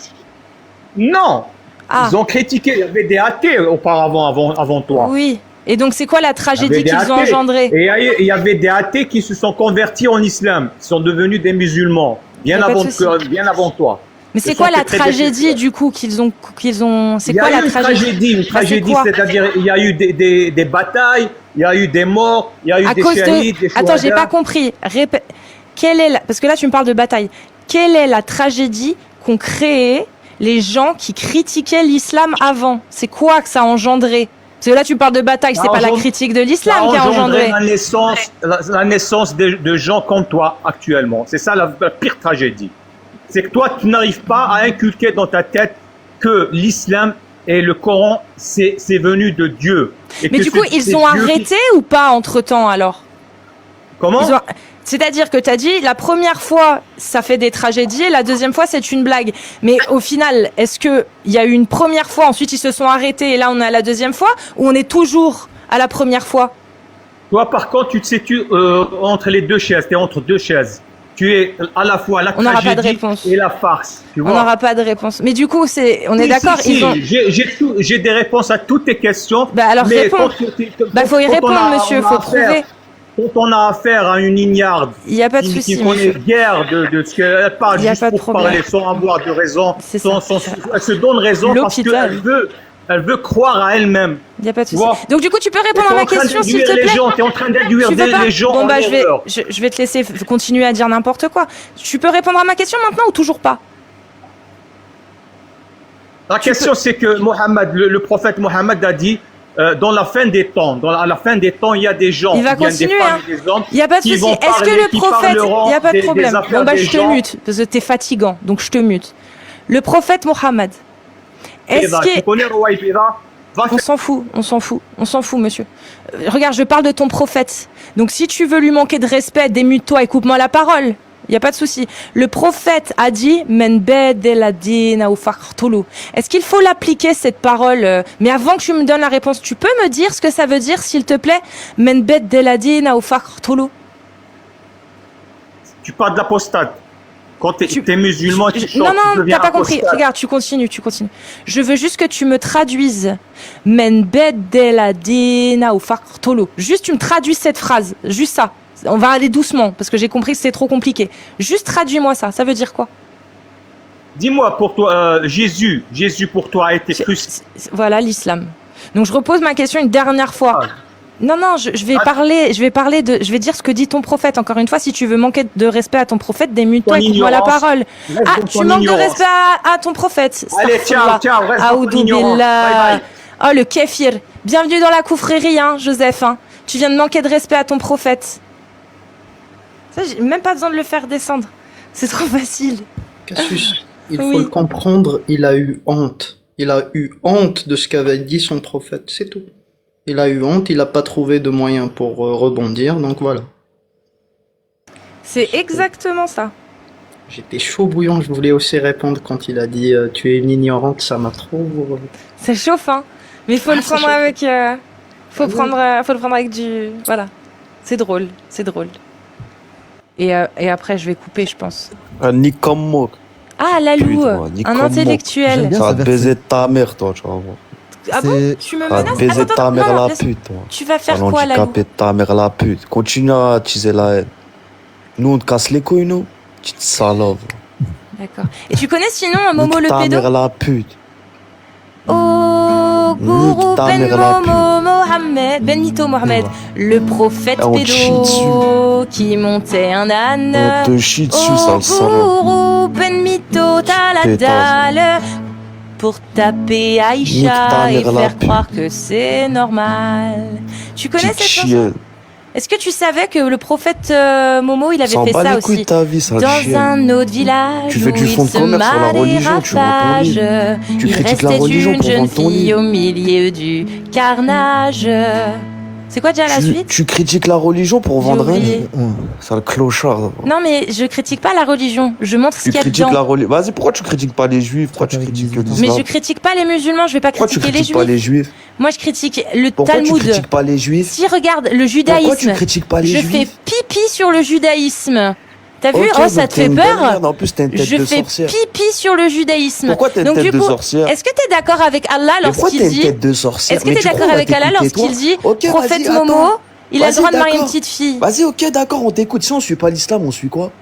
Speaker 7: Non.
Speaker 1: Ah,
Speaker 7: Ils ont critiqué. Il y avait des athées auparavant, avant toi.
Speaker 1: oui. Et donc, c'est quoi la
Speaker 7: Il y
Speaker 1: tragédie
Speaker 7: avait des
Speaker 1: qu'ils ont
Speaker 7: athées.
Speaker 1: engendrée?
Speaker 7: Et il y avait des athées qui se sont convertis en islam, qui sont devenus des musulmans,
Speaker 1: Y a pas de souci.
Speaker 7: bien avant toi.
Speaker 1: Mais
Speaker 7: Ce
Speaker 1: c'est
Speaker 7: sont
Speaker 1: quoi la
Speaker 7: tes
Speaker 1: tragédie
Speaker 7: prédécesseurs.
Speaker 1: du coup qu'ils ont C'est
Speaker 7: Il y
Speaker 1: quoi
Speaker 7: a
Speaker 1: la
Speaker 7: eu une tragédie,
Speaker 1: Bah, c'est quoi?
Speaker 7: c'est-à-dire il y a eu des batailles, il y a eu des morts, il y a eu
Speaker 1: À
Speaker 7: des
Speaker 1: cause
Speaker 7: shahids, des
Speaker 1: de... Attends, j'ai
Speaker 7: shuhada.
Speaker 1: pas compris. Quelle est Parce que là, tu me parles de bataille. Quelle est la tragédie qu'ont créée les gens qui critiquaient l'islam avant? C'est quoi que ça a engendré? Parce que là, tu parles de bataille, c'est
Speaker 7: Ça
Speaker 1: pas la
Speaker 7: engendre-
Speaker 1: critique de
Speaker 7: Ça
Speaker 1: l'islam qui a engendré.
Speaker 7: la naissance de gens comme toi actuellement. C'est ça la pire tragédie. C'est que toi, tu n'arrives pas à inculquer dans ta tête que l'islam et le Coran, c'est venu de Dieu. Et
Speaker 1: Mais
Speaker 7: que
Speaker 1: du coup,
Speaker 7: c'est
Speaker 1: ils ont
Speaker 7: Dieu qui-
Speaker 1: arrêté ou pas entre-temps alors?
Speaker 7: Comment?
Speaker 1: Ils ont- C'est-à-dire que tu as dit, la première fois, ça fait des tragédies, et la deuxième fois, c'est une blague. Mais au final, est-ce qu'il y a eu une première fois, ensuite ils se sont arrêtés, et là on est à la deuxième fois, ou on est toujours à la première fois?
Speaker 7: Toi, par contre, tu te situes entre les deux chaises. Tu es entre deux chaises. Tu es à la fois la
Speaker 1: On n'aura pas de
Speaker 7: tragédie
Speaker 1: réponse.
Speaker 7: et la farce. Tu
Speaker 1: On
Speaker 7: vois?
Speaker 1: n'aura pas de réponse. Mais du coup, on est
Speaker 7: Si,
Speaker 1: d'accord,
Speaker 7: si,
Speaker 1: ils ont...
Speaker 7: J'ai des réponses à toutes tes questions.
Speaker 1: Bah alors
Speaker 7: mais
Speaker 1: réponds.
Speaker 7: quand
Speaker 1: Faut y
Speaker 7: on
Speaker 1: répondre,
Speaker 7: a-
Speaker 1: monsieur,
Speaker 7: on a
Speaker 1: faut
Speaker 7: affaire-
Speaker 1: trouver.
Speaker 7: Quand on a affaire à une ignarde
Speaker 1: Il n'y a pas de
Speaker 7: qui
Speaker 1: souci,
Speaker 7: connaît
Speaker 1: monsieur.
Speaker 7: guère de ce qu'elle parle
Speaker 1: Il y a
Speaker 7: juste
Speaker 1: pas de
Speaker 7: pour
Speaker 1: problème.
Speaker 7: parler sans avoir de raison,
Speaker 1: C'est ça.
Speaker 7: elle se donne raison parce
Speaker 1: L'hôpital.
Speaker 7: elle veut croire à elle-même.
Speaker 1: Il n'y a pas de
Speaker 7: Tu
Speaker 1: souci.
Speaker 7: vois?
Speaker 1: Donc du coup, tu peux répondre à ma question, s'il te plaît?
Speaker 7: Tu es en train d'induire
Speaker 1: Tu veux pas
Speaker 7: les gens
Speaker 1: Bon
Speaker 7: en
Speaker 1: bah
Speaker 7: erreur.
Speaker 1: je vais te laisser continuer à dire n'importe quoi. Tu peux répondre à ma question maintenant ou toujours pas?
Speaker 7: La question, c'est que Mohammed, le prophète Mohammed a dit, dans la fin des temps, à la fin des temps, il y a des gens,
Speaker 1: Il va
Speaker 7: qui viennent
Speaker 1: continuer,
Speaker 7: des femmes
Speaker 1: hein.
Speaker 7: et des hommes,
Speaker 1: Il n'y a pas de
Speaker 7: qui
Speaker 1: souci.
Speaker 7: vont
Speaker 1: Est-ce que
Speaker 7: parler,
Speaker 1: le
Speaker 7: qui
Speaker 1: prophète...
Speaker 7: parleront
Speaker 1: Il n'y a pas de
Speaker 7: des
Speaker 1: problème.
Speaker 7: affaires
Speaker 1: Bon bah
Speaker 7: des
Speaker 1: je te
Speaker 7: gens.
Speaker 1: mute, parce que t'es fatigant, donc je te mute. Le prophète Mohammed, est-ce
Speaker 7: Ida,
Speaker 1: que...
Speaker 7: tu connais Rouaïbida? Va
Speaker 1: On s'en fout, on s'en fout, on s'en fout, monsieur. Regarde, je parle de ton prophète. Donc si tu veux lui manquer de respect, démute-toi et coupe-moi la parole. Il n'y a pas de souci. Le prophète a dit Men bedela dina ou fakhtulu. Est-ce qu'il faut l'appliquer cette parole? Mais avant que tu me donnes la réponse, tu peux me dire ce que ça veut dire, s'il te plaît? Men bedela dina ou fakhtulu.
Speaker 7: Tu parles de l'apostate. Quand tu
Speaker 1: Tu-
Speaker 7: es musulman, tu chantes,
Speaker 1: Non,
Speaker 7: tu
Speaker 1: non,
Speaker 7: deviens
Speaker 1: t'as pas compris.
Speaker 7: apostate.
Speaker 1: Regarde, tu continues. Je veux juste que tu me traduises. Men bedela dina ou fakhtulu. Juste, tu me traduis cette phrase. Juste ça. On va aller doucement, parce que j'ai compris que c'est trop compliqué. Juste traduis-moi ça. Ça veut dire quoi?
Speaker 7: Dis-moi, pour toi, Jésus pour toi a été crucifié.
Speaker 1: Voilà l'islam. Donc je repose ma question une dernière fois.
Speaker 7: Ah.
Speaker 1: Non, je vais dire ce que dit ton prophète. Encore une fois, si tu veux manquer de respect à ton prophète, démute-toi
Speaker 7: Ton
Speaker 1: et coupe-moi la
Speaker 7: ignorance.
Speaker 1: parole.
Speaker 7: Reste
Speaker 1: Ah,
Speaker 7: dans
Speaker 1: tu
Speaker 7: ton
Speaker 1: manques de
Speaker 7: ignorance.
Speaker 1: respect à ton prophète.
Speaker 7: Allez, ciao, ciao, reste dans ton
Speaker 1: Aoudou
Speaker 7: ignorance.
Speaker 1: billah.
Speaker 7: Bye bye.
Speaker 1: Oh, le kéfir. Bienvenue dans la coufrerie, hein, Joseph. Hein. Tu viens de manquer de respect à ton prophète. Ça, j'ai même pas besoin de le faire descendre. C'est trop facile.
Speaker 4: Cassius, il
Speaker 1: Oui.
Speaker 4: faut le comprendre, il a eu honte. Il a eu honte de ce qu'avait dit son prophète, c'est tout. Il a eu honte, il n'a pas trouvé de moyen pour rebondir, donc voilà.
Speaker 1: C'est exactement ça.
Speaker 4: J'étais chaud bouillant, je voulais aussi répondre quand il a dit tu es une ignorante, ça m'a trop...
Speaker 1: Ça chauffe, hein. Mais il faut le
Speaker 4: ça
Speaker 1: prendre
Speaker 4: chauffe.
Speaker 1: avec. Faut le prendre avec du. Voilà. C'est drôle, c'est drôle. Et après, je vais couper, je pense.
Speaker 8: Nique comme moi.
Speaker 1: Ah, Lalou,
Speaker 8: Putain, nique
Speaker 1: un
Speaker 8: comme
Speaker 1: intellectuel.
Speaker 5: J'aime bien
Speaker 8: Ça
Speaker 5: ce
Speaker 8: va te
Speaker 5: verset.
Speaker 8: baiser ta mère, toi, tu vas voir.
Speaker 1: Ah bon?
Speaker 5: C'est-
Speaker 1: Tu me
Speaker 8: Ça va
Speaker 1: menaces?
Speaker 8: te baiser
Speaker 1: Attends,
Speaker 8: ta mère
Speaker 1: non,
Speaker 8: la
Speaker 1: laisse-
Speaker 8: pute, toi.
Speaker 1: Tu vas faire
Speaker 8: Un
Speaker 1: quoi, Lalou?
Speaker 8: handicapé de ta mère la pute. Continue à attiser la haine. Nous, on te casse les couilles, nous. Petite salope.
Speaker 1: D'accord. Et tu connais sinon Momo
Speaker 8: Nique
Speaker 1: le
Speaker 8: ta
Speaker 1: pédo?
Speaker 8: mère la pute.
Speaker 1: Oh, Gourou
Speaker 8: Nique ta
Speaker 1: Ben
Speaker 8: mère la
Speaker 1: Momo Mohamed, Ben Mito Mohamed, le prophète
Speaker 8: Ah, on te chie
Speaker 1: pédo qui montait un âne.
Speaker 8: On te chie dessus,
Speaker 1: Oh,
Speaker 8: sale salope.
Speaker 1: Gourou Ben Mito, t'as la
Speaker 8: Pétasse.
Speaker 1: dalle pour taper
Speaker 8: Nique ta
Speaker 1: Aïcha et
Speaker 8: mère la
Speaker 1: faire
Speaker 8: pute.
Speaker 1: croire que c'est normal. Tu connais
Speaker 8: Petite
Speaker 1: cette chanson?
Speaker 8: chienne.
Speaker 1: Est-ce que tu savais que le prophète Momo, il avait
Speaker 8: S'en
Speaker 1: fait
Speaker 8: bat
Speaker 1: ça
Speaker 8: les couilles
Speaker 1: aussi?
Speaker 8: de ta vie, sale
Speaker 1: Dans
Speaker 8: chienne.
Speaker 1: un autre village
Speaker 8: Tu fais
Speaker 1: où
Speaker 8: du
Speaker 1: il
Speaker 8: fonds de
Speaker 1: se
Speaker 8: commerce sur la
Speaker 1: marrait
Speaker 8: religion, tu vends ton
Speaker 1: ravage,
Speaker 8: livre. Tu
Speaker 1: il
Speaker 8: critiques la
Speaker 1: restait
Speaker 8: religion
Speaker 1: une
Speaker 8: pour
Speaker 1: jeune
Speaker 8: vendre ton
Speaker 1: fille
Speaker 8: livre.
Speaker 1: au milieu du carnage. C'est quoi déjà la suite?
Speaker 8: Tu critiques la religion pour
Speaker 1: J'ai
Speaker 8: vendre un
Speaker 1: oublié.
Speaker 8: livre. C'est le clochard.
Speaker 1: Non, mais je critique pas la religion. Je montre ce
Speaker 8: Tu
Speaker 1: qu'il y a
Speaker 8: critiques
Speaker 1: dedans.
Speaker 8: la religion. Vas-y, pourquoi tu critiques pas les juifs? Pourquoi tu
Speaker 5: Avec
Speaker 8: critiques
Speaker 5: 18 ans.
Speaker 8: l'islam?
Speaker 1: Mais je critique pas les musulmans, je vais pas
Speaker 8: Pourquoi tu
Speaker 1: critiquer les
Speaker 8: critiques pas
Speaker 1: juifs.
Speaker 8: les juifs?
Speaker 1: Moi, je critique le
Speaker 8: Pourquoi tu
Speaker 1: Talmud.
Speaker 8: critiques pas les juifs?
Speaker 1: Si, regarde, le
Speaker 8: Pourquoi tu
Speaker 1: judaïsme.
Speaker 8: critiques pas les
Speaker 1: Je
Speaker 8: juifs?
Speaker 1: fais pipi sur le judaïsme. T'as vu?
Speaker 8: Ok,
Speaker 1: Oh,
Speaker 8: donc
Speaker 1: ça te
Speaker 8: t'es
Speaker 1: fait
Speaker 8: une belle
Speaker 1: peur?
Speaker 8: merde. En plus, t'as une tête
Speaker 1: Je
Speaker 8: de
Speaker 1: fais
Speaker 8: sorcière.
Speaker 1: pipi sur le judaïsme.
Speaker 8: Pourquoi t'as une
Speaker 1: Donc,
Speaker 8: tête
Speaker 1: du
Speaker 8: de
Speaker 1: coup,
Speaker 8: sorcière?
Speaker 1: est-ce que t'es d'accord avec Allah
Speaker 8: Mais pourquoi
Speaker 1: lorsqu'il
Speaker 8: t'as une
Speaker 1: dit,
Speaker 8: tête de sorcière?
Speaker 1: est-ce que
Speaker 8: Mais
Speaker 1: t'es
Speaker 8: tu crois
Speaker 1: d'accord
Speaker 8: qu'on va
Speaker 1: avec Allah
Speaker 8: t'écouter, toi
Speaker 1: lorsqu'il dit,
Speaker 8: Ok,
Speaker 1: prophète
Speaker 8: vas-y,
Speaker 1: Momo,
Speaker 8: attends.
Speaker 1: il a le
Speaker 8: Vas-y,
Speaker 1: droit de marier une
Speaker 8: d'accord.
Speaker 1: petite fille?
Speaker 8: Vas-y, ok, d'accord, on t'écoute. Si on suit pas l'islam, on suit quoi?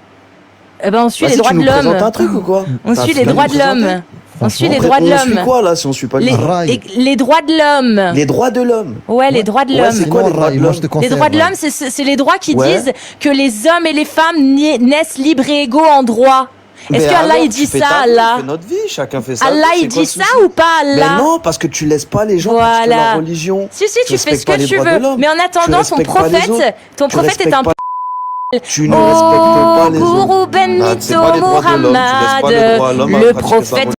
Speaker 1: Eh ben, on suit les
Speaker 8: Vas-y,
Speaker 1: droits
Speaker 8: tu
Speaker 1: de
Speaker 8: nous présentes un
Speaker 1: l'homme.
Speaker 8: truc ou quoi?
Speaker 1: On suit les
Speaker 8: tu vas
Speaker 1: droits
Speaker 8: nous
Speaker 1: de l'homme.
Speaker 8: présenter?
Speaker 1: On suit les
Speaker 5: Franchement,
Speaker 1: droits de
Speaker 8: On suit
Speaker 1: l'homme.
Speaker 8: quoi là si on suit pas
Speaker 1: Les,
Speaker 8: l'islam?
Speaker 5: Rail.
Speaker 1: les droits de l'homme.
Speaker 8: Les droits de l'homme.
Speaker 1: Ouais, les droits de
Speaker 8: Ouais,
Speaker 1: l'homme.
Speaker 8: c'est quoi les droits de
Speaker 5: Rail, moi, je te
Speaker 8: l'homme?
Speaker 5: conseille,
Speaker 1: Les droits de
Speaker 5: Rail.
Speaker 1: l'homme, c'est les droits qui
Speaker 8: Ouais.
Speaker 1: disent que les hommes et les femmes naissent libres et égaux en droit. Est-ce
Speaker 8: Mais
Speaker 1: que Allah
Speaker 8: alors,
Speaker 1: il dit
Speaker 8: tu fais
Speaker 1: ça,
Speaker 8: ta vie,
Speaker 1: Allah?
Speaker 8: on fait notre vie, chacun fait ça.
Speaker 1: Allah il dit ça ou pas,
Speaker 8: Mais
Speaker 1: Allah?
Speaker 8: non, parce que tu laisses pas les gens critiquer
Speaker 1: Voilà.
Speaker 8: la religion.
Speaker 1: Si, si, tu fais ce
Speaker 8: respectes pas
Speaker 1: que
Speaker 8: les
Speaker 1: tu
Speaker 8: droits de
Speaker 1: veux.
Speaker 8: l'homme.
Speaker 1: Mais en attendant, ton
Speaker 8: respectes pas les
Speaker 1: prophète
Speaker 8: autres. Tu
Speaker 1: est un
Speaker 8: respectes pas- Tu ne
Speaker 1: Oh,
Speaker 8: respectes pas les
Speaker 1: Gourou
Speaker 8: autres.
Speaker 1: Ben
Speaker 8: Ah, c'est
Speaker 1: Mito
Speaker 8: pas les droits de l'homme, tu laisses pas les droits à l'homme à
Speaker 1: le
Speaker 8: pratiquer sa
Speaker 1: prophète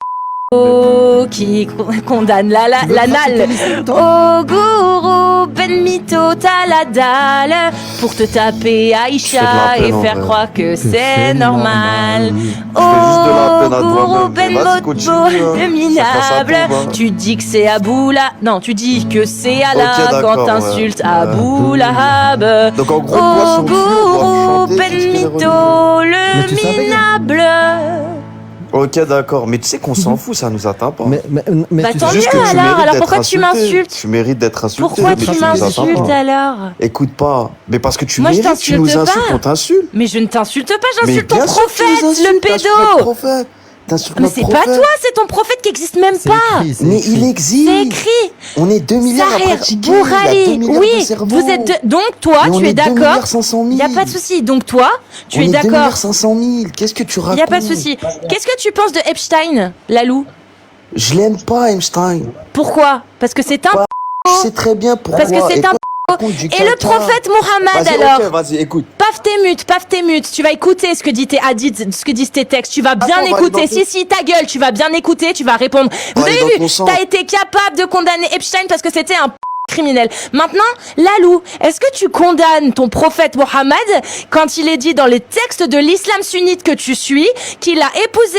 Speaker 1: qui condamne la nale. Oh, Gourou Ben Mito, t'as la dalle pour te taper
Speaker 8: Je fais de la
Speaker 1: Aïcha
Speaker 8: peine,
Speaker 1: et
Speaker 8: en
Speaker 1: faire
Speaker 8: vrai.
Speaker 1: croire que c'est normal.
Speaker 8: Je fais juste de la peine à
Speaker 1: Oh, Gourou
Speaker 8: toi-même.
Speaker 1: Ben
Speaker 8: Vas-y,
Speaker 1: Moto,
Speaker 8: continue, hein.
Speaker 1: le
Speaker 8: Chacun sa
Speaker 1: minable.
Speaker 8: tombe, hein.
Speaker 1: Tu dis que c'est Abou Lahab. Non, tu dis que c'est Allah
Speaker 8: Ok, d'accord,
Speaker 1: quand
Speaker 8: ouais.
Speaker 1: t'insultes
Speaker 8: Ouais.
Speaker 1: Abou Lahab.
Speaker 8: Donc en gros, toi,
Speaker 1: Oh,
Speaker 8: si on te suit, on
Speaker 1: Gourou
Speaker 8: doit chanter,
Speaker 1: Ben
Speaker 8: critiquer les
Speaker 1: Mito,
Speaker 8: religions.
Speaker 5: Mais
Speaker 1: le
Speaker 5: tu savais que-
Speaker 1: minable.
Speaker 8: Ok, d'accord, mais tu sais qu'on s'en fout, ça nous atteint pas.
Speaker 5: Mais
Speaker 1: Bah,
Speaker 5: tu
Speaker 1: tant
Speaker 5: sais-
Speaker 8: Juste que
Speaker 1: mieux,
Speaker 8: tu
Speaker 1: alors.
Speaker 8: mérites
Speaker 1: Alors
Speaker 8: d'être
Speaker 1: pourquoi tu
Speaker 8: insulté.
Speaker 1: m'insultes?
Speaker 8: Tu mérites d'être insulté.
Speaker 1: Pourquoi
Speaker 8: mais
Speaker 1: tu
Speaker 8: ça nous atteint
Speaker 1: m'insultes
Speaker 8: pas.
Speaker 1: alors?
Speaker 8: Écoute pas. Mais parce que tu
Speaker 1: Moi, je
Speaker 8: mérites, tu nous
Speaker 1: t'insulte
Speaker 8: insultes,
Speaker 1: pas.
Speaker 8: on t'insulte.
Speaker 1: Mais je ne t'insulte pas,
Speaker 8: Mais
Speaker 1: j'insulte ton
Speaker 8: bien sûr que tu
Speaker 1: prophète,
Speaker 8: nous insultes,
Speaker 1: le
Speaker 8: t'insultes notre
Speaker 1: pédo.
Speaker 8: prophète. T'insultes
Speaker 1: Mais
Speaker 8: notre
Speaker 1: c'est pas
Speaker 8: prophète.
Speaker 1: toi, c'est ton prophète qui existe même
Speaker 5: c'est
Speaker 1: pas.
Speaker 5: écrit, c'est
Speaker 8: Mais
Speaker 5: écrit.
Speaker 8: il
Speaker 1: C'est
Speaker 8: existe.
Speaker 1: écrit.
Speaker 8: On est 2 milliards à
Speaker 1: Zahir
Speaker 8: pratiquer. Il y a 2
Speaker 1: Bourali,
Speaker 8: milliards de
Speaker 1: oui,
Speaker 8: cerveaux.
Speaker 1: vous êtes donc toi,
Speaker 8: Et on
Speaker 1: tu es
Speaker 8: est 2
Speaker 1: d'accord.
Speaker 8: milliards 500 000.
Speaker 1: Il y a pas de souci. Donc toi, tu
Speaker 8: On
Speaker 1: es
Speaker 8: est 2
Speaker 1: d'accord.
Speaker 8: milliards 500 000. Qu'est-ce que tu racontes?
Speaker 1: Il y a pas de souci. Qu'est-ce que tu penses de Epstein, Lalou?
Speaker 8: Je l'aime pas, Einstein.
Speaker 1: Pourquoi? Parce que c'est un
Speaker 8: Quoi? Je sais très bien pourquoi.
Speaker 1: parce que c'est
Speaker 8: Et
Speaker 1: un
Speaker 8: toi, tu racontes du
Speaker 1: et le
Speaker 8: caca.
Speaker 1: prophète Mohammed
Speaker 8: Vas-y,
Speaker 1: alors.
Speaker 8: ok, vas-y, écoute.
Speaker 1: Paf tes mutes, tu vas écouter ce que dit tes hadiths, ce que disent tes textes, tu vas bien
Speaker 8: Attends, on va
Speaker 1: écouter.
Speaker 8: aller dans
Speaker 1: Si, ta gueule, tu vas bien écouter, tu vas répondre. Vous
Speaker 8: va aller
Speaker 1: avez
Speaker 8: dans ton
Speaker 1: vu,
Speaker 8: sang.
Speaker 1: t'as été capable de condamner Epstein parce que c'était un criminel. Maintenant, Lalou, est-ce que tu condamnes ton prophète Mohammed quand il est dit dans les textes de l'islam sunnite que tu suis qu'il a épousé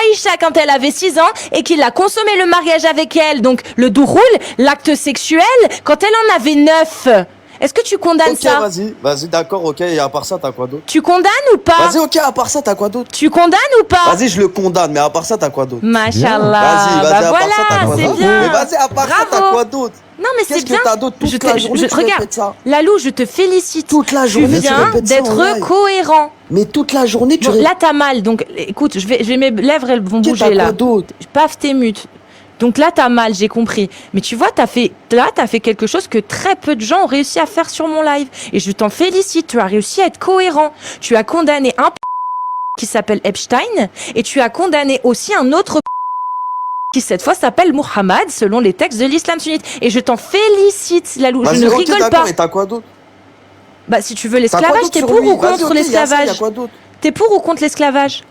Speaker 1: Aïcha quand elle avait 6 ans et qu'il a consommé le mariage avec elle, donc le douroul, l'acte sexuel, quand elle en avait 9? Est-ce que tu condamnes
Speaker 8: Ok,
Speaker 1: ça?
Speaker 8: vas-y, d'accord, ok. Et à part ça, t'as quoi d'autre?
Speaker 1: Tu condamnes ou pas?
Speaker 8: Vas-y, ok, à part ça, t'as quoi d'autre?
Speaker 1: Tu condamnes ou pas?
Speaker 8: Vas-y, je le condamne, mais à part ça, t'as quoi d'autre?
Speaker 1: Machallah.
Speaker 8: Vas-y,
Speaker 1: Bah
Speaker 8: à part ça,
Speaker 1: voilà,
Speaker 8: t'as quoi
Speaker 1: c'est
Speaker 8: d'autre?
Speaker 1: bien.
Speaker 8: Mais vas-y, à part ça, t'as
Speaker 1: Bravo.
Speaker 8: quoi d'autre?
Speaker 1: Non mais c'est
Speaker 8: Qu'est-ce
Speaker 1: bien.
Speaker 8: que t'as d'autre? Toute
Speaker 1: Je te-
Speaker 8: la journée,
Speaker 1: je-
Speaker 8: tu
Speaker 1: regarde.
Speaker 8: répètes ça.
Speaker 1: Lalou, je te félicite.
Speaker 8: Toute la
Speaker 1: Tu
Speaker 8: journée, tu
Speaker 1: viens
Speaker 8: répètes ça en
Speaker 1: d'être
Speaker 8: live.
Speaker 1: cohérent.
Speaker 8: Mais toute la journée, tu
Speaker 1: Bon,
Speaker 8: répètes.
Speaker 1: là t'as mal, donc écoute, mes lèvres elles vont
Speaker 8: T'as
Speaker 1: bouger là.
Speaker 8: quoi d'autre?
Speaker 1: Paf, t'es mute. Donc là t'as mal, j'ai compris. Mais tu vois, t'as fait quelque chose que très peu de gens ont réussi à faire sur mon live. Et je t'en félicite, tu as réussi à être cohérent. Tu as condamné un qui s'appelle Epstein et tu as condamné aussi un autre qui cette fois s'appelle Muhammad selon les textes de l'islam sunnite. Et je t'en félicite, Lalou. Je
Speaker 8: Vas-y,
Speaker 1: ne
Speaker 8: ok,
Speaker 1: rigole
Speaker 8: d'accord,
Speaker 1: pas.
Speaker 8: mais t'as quoi d'autre?
Speaker 1: Bah si tu veux
Speaker 8: T'as quoi
Speaker 1: l'esclavage,
Speaker 8: d'autre
Speaker 1: t'es
Speaker 8: sur
Speaker 1: pour
Speaker 8: lui?
Speaker 1: ou
Speaker 8: Vas-y,
Speaker 1: contre
Speaker 8: ok, y a ça, y a
Speaker 1: l'esclavage?
Speaker 8: quoi d'autre?
Speaker 1: T'es pour ou contre l'esclavage?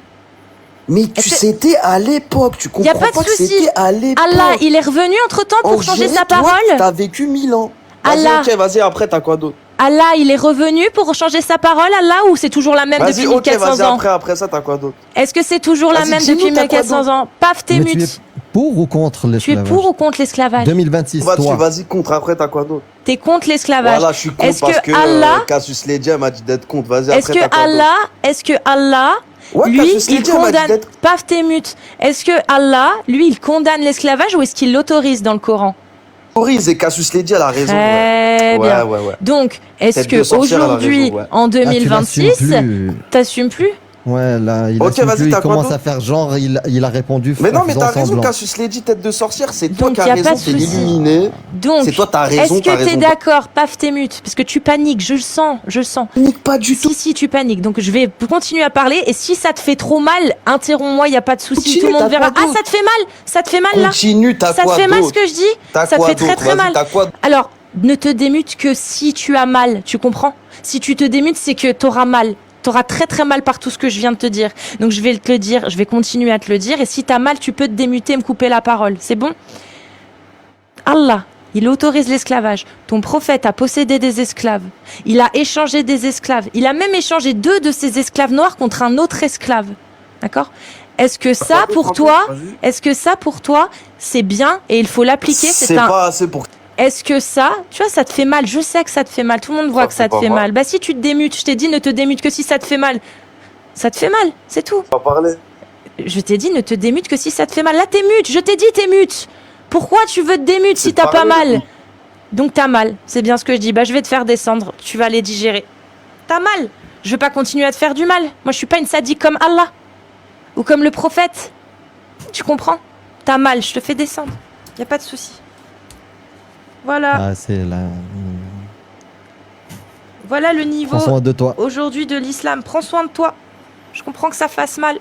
Speaker 8: Mais tu
Speaker 1: Est-ce que-
Speaker 8: c'était à l'époque, tu
Speaker 1: Y a
Speaker 8: comprends
Speaker 1: pas de
Speaker 8: que
Speaker 1: souci.
Speaker 8: c'était à l'époque.
Speaker 1: Allah, il est revenu entre-temps pour changer
Speaker 8: Algérie,
Speaker 1: sa
Speaker 8: toi,
Speaker 1: parole.
Speaker 8: T'as vécu 1000 ans. Vas-y,
Speaker 1: Allah.
Speaker 8: ok, vas-y, après, t'as quoi d'autre?
Speaker 1: Allah, il est revenu pour changer sa parole, Allah, ou c'est toujours la même
Speaker 8: Vas-y,
Speaker 1: depuis
Speaker 8: ok,
Speaker 1: 1400
Speaker 8: vas-y,
Speaker 1: ans?
Speaker 8: après ça, t'as quoi d'autre?
Speaker 1: Est-ce que c'est toujours la
Speaker 8: Vas-y,
Speaker 1: même
Speaker 8: dis-nous,
Speaker 1: depuis
Speaker 8: t'as quoi
Speaker 1: 1400 ans? Paf, t'es
Speaker 5: Mais tu es
Speaker 1: mute.
Speaker 5: pour ou contre
Speaker 1: Tu es
Speaker 5: l'esclavage?
Speaker 1: pour ou contre l'esclavage?
Speaker 5: 2026, toi.
Speaker 8: Vas-y, contre, après, t'as quoi d'autre?
Speaker 1: T'es contre l'esclavage.
Speaker 8: Voilà, je suis contre
Speaker 1: Est-ce
Speaker 8: parce
Speaker 1: que
Speaker 8: que
Speaker 1: Allah-
Speaker 8: Cassius Ledja m'a dit d'être contre. Vas-y,
Speaker 1: Est-ce
Speaker 8: après,
Speaker 1: que
Speaker 8: t'as quoi d'autre?
Speaker 1: Allah,
Speaker 8: Ouais,
Speaker 1: lui,
Speaker 8: Cassius
Speaker 1: il
Speaker 8: Ledja m'a dit
Speaker 1: condamne...
Speaker 8: d'être.
Speaker 1: Paf, t'es mute. Est-ce que Allah, lui, il condamne l'esclavage ou est-ce qu'il l'autorise dans le Coran?
Speaker 8: Autorise et Cassius Ledja, elle a raison.
Speaker 1: Très bien.
Speaker 8: Ouais.
Speaker 1: Donc, est-ce
Speaker 8: Tête de
Speaker 1: que
Speaker 8: sorcière, elle a
Speaker 1: aujourd'hui,
Speaker 8: raison, ouais.
Speaker 1: en
Speaker 5: Ah, tu l'assumes
Speaker 1: 2026,
Speaker 5: plus.
Speaker 1: t'assumes plus?
Speaker 5: Ouais, là, il
Speaker 8: Ok,
Speaker 5: assume
Speaker 8: vas-y,
Speaker 5: plus, il
Speaker 8: t'as quoi
Speaker 5: commence
Speaker 8: d'autre?
Speaker 5: à faire genre, il a répondu.
Speaker 8: Mais non,
Speaker 5: en
Speaker 8: mais
Speaker 5: faisant
Speaker 8: t'as raison,
Speaker 5: semblant.
Speaker 8: Cassius Ledja, tête de sorcière, c'est toi
Speaker 1: Donc,
Speaker 8: qui as
Speaker 1: y a
Speaker 8: raison,
Speaker 1: pas de
Speaker 8: t'es
Speaker 1: souci.
Speaker 8: l'illuminé.
Speaker 1: Donc,
Speaker 8: C'est toi, t'as raison,
Speaker 1: est-ce
Speaker 8: t'as
Speaker 1: que t'es
Speaker 8: raison.
Speaker 1: d'accord? Paf, t'es mute. Parce que tu paniques, je le sens.
Speaker 8: Nique pas du tout.
Speaker 1: Si, tu paniques. Donc, je vais continuer à parler. Et si ça te fait trop mal, interromps-moi, il n'y a pas de souci.
Speaker 8: Continue,
Speaker 1: Tout le monde
Speaker 8: t'as
Speaker 1: verra.
Speaker 8: quoi
Speaker 1: Ah,
Speaker 8: d'autre?
Speaker 1: ça te fait mal? Ça te fait mal, là?
Speaker 8: Continue, t'as
Speaker 1: Ça te
Speaker 8: quoi
Speaker 1: fait mal ce
Speaker 8: d'autre?
Speaker 1: que je dis?
Speaker 8: T'as
Speaker 1: Ça te
Speaker 8: quoi
Speaker 1: fait très
Speaker 8: d'autre?
Speaker 1: très
Speaker 8: Vas-y,
Speaker 1: mal.
Speaker 8: t'as quoi?
Speaker 1: Alors, ne te démute que si tu as mal. Tu comprends? Si tu te démutes, c'est que t'auras mal. T'auras très très mal par tout ce que je viens de te dire. Donc je vais te le dire, je vais continuer à te le dire. Et si t'as mal, tu peux te démuter et me couper la parole. C'est bon? Allah, Il autorise l'esclavage. Ton prophète a possédé des esclaves. Il a échangé des esclaves. Il a même échangé 2 de ses esclaves noirs contre un autre esclave. D'accord? Est-ce que ça, pour toi, c'est bien et il faut l'appliquer?
Speaker 8: C'est pas assez pour.
Speaker 1: Est-ce que ça, tu vois, ça te fait mal? Je sais que ça te fait mal. Tout le monde voit que ça te fait mal. Bah si tu te démutes, je t'ai dit ne te démute que si ça te fait mal. Ça te fait mal, c'est tout.
Speaker 8: Pas parler.
Speaker 1: Je t'ai dit ne te démute que si ça te fait mal. Là t'es mute, je t'ai dit t'es mute. Pourquoi tu veux te démute si t'as pas mal? Donc t'as mal, c'est bien ce que je dis. Bah je vais te faire descendre, tu vas les digérer. T'as mal. Je veux pas continuer à te faire du mal. Moi je suis pas une sadique comme Allah. Ou comme le prophète. Tu comprends? T'as mal, je te fais descendre. Y a pas de souci. Voilà.
Speaker 5: Ah, c'est là.
Speaker 1: Voilà le niveau
Speaker 5: Prends soin de toi.
Speaker 1: aujourd'hui de l'islam. Prends soin de toi. Je comprends que ça fasse mal.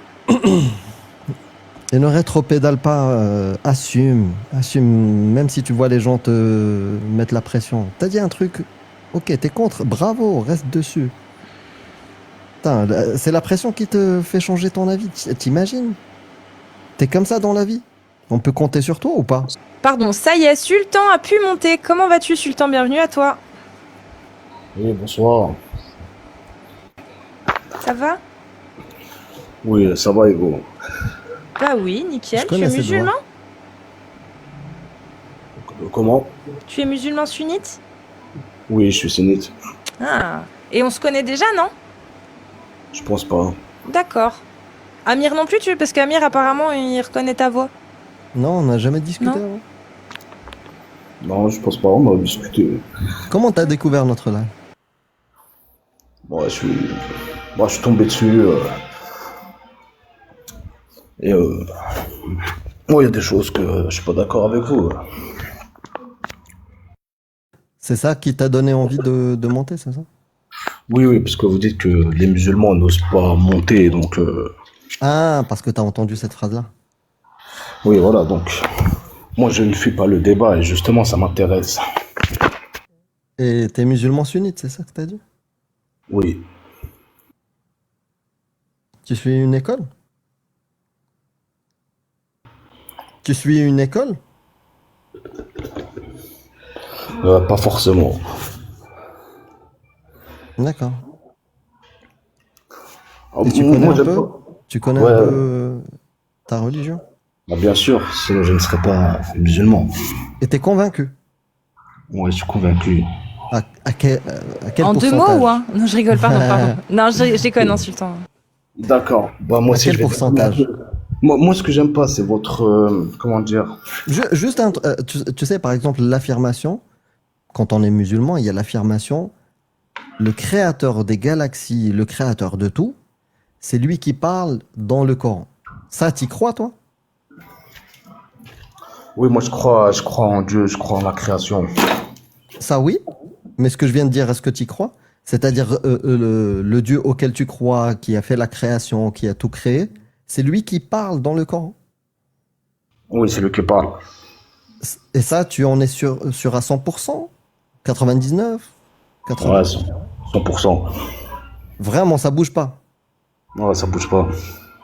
Speaker 5: Et ne rétropédale pas, assume, même si tu vois les gens te mettre la pression. T'as dit un truc, ok, t'es contre, bravo, reste dessus. Putain, c'est la pression qui te fait changer ton avis, t'imagines? T'es comme ça dans la vie? On peut compter sur toi ou pas?
Speaker 1: Pardon, ça y est, Sultan a pu monter. Comment vas-tu, Sultan? Bienvenue à toi.
Speaker 9: Oui, bonsoir.
Speaker 1: Ça va?
Speaker 9: Oui, ça va et vous?
Speaker 1: Bah oui, nickel.
Speaker 5: Je
Speaker 1: Tu
Speaker 5: connais
Speaker 1: es
Speaker 5: ces
Speaker 1: musulman?
Speaker 9: Comment?
Speaker 1: Tu es musulman sunnite?
Speaker 9: Oui, je suis sunnite.
Speaker 1: Ah. Et on se connaît déjà, non?
Speaker 9: Je pense pas.
Speaker 1: D'accord. Amir non plus, parce qu'Amir, apparemment, il reconnaît ta voix.
Speaker 5: Non, on n'a jamais discuté
Speaker 1: Non.
Speaker 5: avant.
Speaker 9: Non, je pense pas, on a discuté.
Speaker 5: Comment t'as découvert notre live?
Speaker 9: Bon, je suis tombé dessus. Et moi, il y a des choses que je suis pas d'accord avec vous.
Speaker 5: C'est ça qui t'a donné envie de monter, c'est ça?
Speaker 9: Oui, parce que vous dites que les musulmans n'osent pas monter, donc
Speaker 5: Ah, parce que t'as entendu cette phrase-là.
Speaker 9: oui, voilà, donc moi je ne fuis pas le débat et justement ça m'intéresse.
Speaker 5: Et t'es musulman sunnite, c'est ça que t'as dit?
Speaker 9: Oui,
Speaker 5: Tu suis une école? Tu suis une école?
Speaker 9: pas forcément.
Speaker 5: D'accord.
Speaker 9: Ah,
Speaker 5: Et tu
Speaker 9: moi,
Speaker 5: connais un
Speaker 9: j'aime
Speaker 5: peu?
Speaker 9: pas.
Speaker 5: Tu connais
Speaker 9: Ouais.
Speaker 5: un peu ta religion?
Speaker 9: Bah, bien sûr, sinon je ne serais pas musulman.
Speaker 5: Et t'es convaincu?
Speaker 9: Ouais, je suis convaincu.
Speaker 5: À quel
Speaker 1: En 2 mots
Speaker 5: pourcentage?
Speaker 1: ou un? Non, je rigole, pardon. Non, je déconne, hein, Sultan.
Speaker 9: D'accord. Bah, moi
Speaker 5: À
Speaker 9: aussi,
Speaker 5: quel
Speaker 9: je vais
Speaker 5: pourcentage?
Speaker 9: Moi, ce que j'aime pas, c'est votre. Comment dire?
Speaker 5: Juste tu sais, par exemple, l'affirmation, quand on est musulman, il y a l'affirmation, le créateur des galaxies, le créateur de tout, c'est lui qui parle dans le Coran. Ça, t'y crois, toi?
Speaker 9: Oui, moi, je crois en Dieu, je crois en la création.
Speaker 5: Ça, oui. Mais ce que je viens de dire, est-ce que tu y crois? C'est-à-dire le Dieu auquel tu crois, qui a fait la création, qui a tout créé, c'est lui qui parle dans le Coran.
Speaker 9: Oui, c'est lui qui parle.
Speaker 5: Et ça, tu en es sûr à 100%? 99? 80?
Speaker 9: Ouais, 100%.
Speaker 5: Vraiment, ça bouge pas.
Speaker 9: Ouais, ça bouge pas.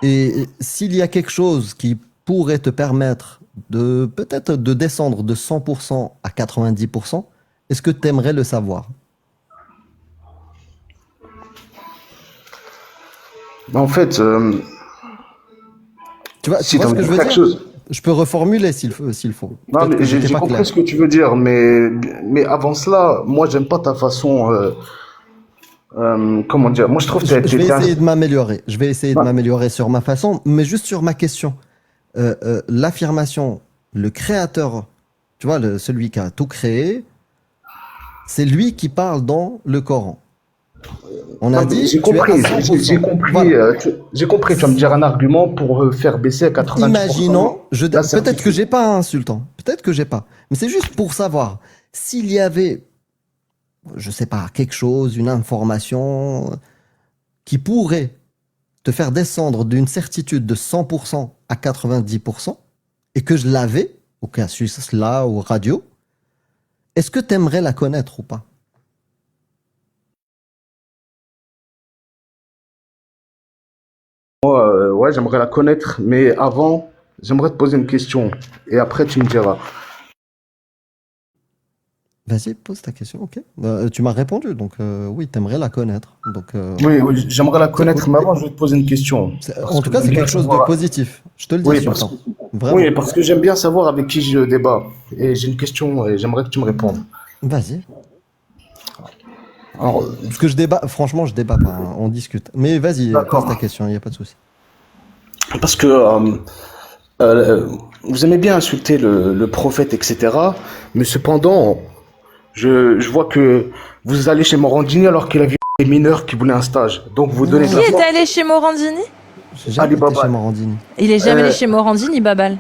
Speaker 5: Et s'il y a quelque chose qui pourrait te permettre de peut-être de descendre de 100% à 90%, est-ce que tu aimerais le savoir?
Speaker 9: En fait,
Speaker 5: Tu vois
Speaker 9: si
Speaker 5: ce
Speaker 9: t'as
Speaker 5: que je veux
Speaker 9: quelque
Speaker 5: dire?
Speaker 9: chose.
Speaker 5: Je peux reformuler s'il faut.
Speaker 9: Non,
Speaker 5: Peut-être
Speaker 9: mais
Speaker 5: que j'étais
Speaker 9: j'ai
Speaker 5: pas
Speaker 9: compris
Speaker 5: clair.
Speaker 9: ce que tu veux dire, mais avant cela, moi, j'aime pas ta façon. Comment dire? Moi, je trouve que
Speaker 5: Je vais
Speaker 9: t'es
Speaker 5: essayer de m'améliorer. Je vais essayer de
Speaker 9: Ouais.
Speaker 5: m'améliorer sur ma façon, mais juste sur ma question. L'affirmation, le créateur, tu vois, celui qui a tout créé, c'est lui qui parle dans le Coran. On a
Speaker 9: Non, mais
Speaker 5: dit,
Speaker 9: j'ai
Speaker 5: tu es à
Speaker 9: compris,
Speaker 5: 100%.
Speaker 9: j'ai compris,
Speaker 5: Voilà.
Speaker 9: j'ai compris. Tu vas me dire un argument pour faire baisser à 90%.
Speaker 5: Imaginons,
Speaker 9: la
Speaker 5: peut-être
Speaker 9: certitude.
Speaker 5: que j'ai pas un insultant, peut-être que j'ai pas, mais c'est juste pour savoir s'il y avait, je sais pas, quelque chose, une information qui pourrait te faire descendre d'une certitude de 100% à 90% et que je l'avais, au cas là, ou radio, est-ce que tu aimerais la connaître ou pas?
Speaker 9: Ouais, j'aimerais la connaître, mais avant, j'aimerais te poser une question. Et après, tu me diras.
Speaker 5: Vas-y, pose ta question, ok. Tu m'as répondu, donc oui, t'aimerais la connaître. Donc,
Speaker 9: Oui, j'aimerais la
Speaker 5: c'est
Speaker 9: connaître,
Speaker 5: cool.
Speaker 9: mais avant, je vais te poser une question.
Speaker 5: En tout cas, c'est quelque chose de positif. Je te le dis,
Speaker 9: Oui, parce
Speaker 5: Sultan.
Speaker 9: que...
Speaker 5: Vraiment.
Speaker 9: oui, parce que j'aime bien savoir avec qui je débat. Et j'ai une question et j'aimerais que tu me répondes.
Speaker 5: Vas-y.
Speaker 9: Alors,
Speaker 5: Parce que je débat, franchement, je débat pas, hein, on discute. Mais vas-y,
Speaker 9: d'accord.
Speaker 5: pose ta question, il n'y a pas de souci.
Speaker 9: Parce que vous aimez bien insulter le prophète, etc. Mais cependant, je vois que vous allez chez Morandini alors qu'il a vu des mineurs qui voulaient un stage. Donc vous donnez de
Speaker 1: Qui
Speaker 9: la
Speaker 1: est
Speaker 9: force.
Speaker 1: allé chez Morandini?
Speaker 5: J'ai jamais
Speaker 9: Ali
Speaker 5: été
Speaker 9: Baba.
Speaker 5: chez Morandini.
Speaker 1: Il est jamais
Speaker 9: Euh,
Speaker 1: allé chez Morandini, Babal.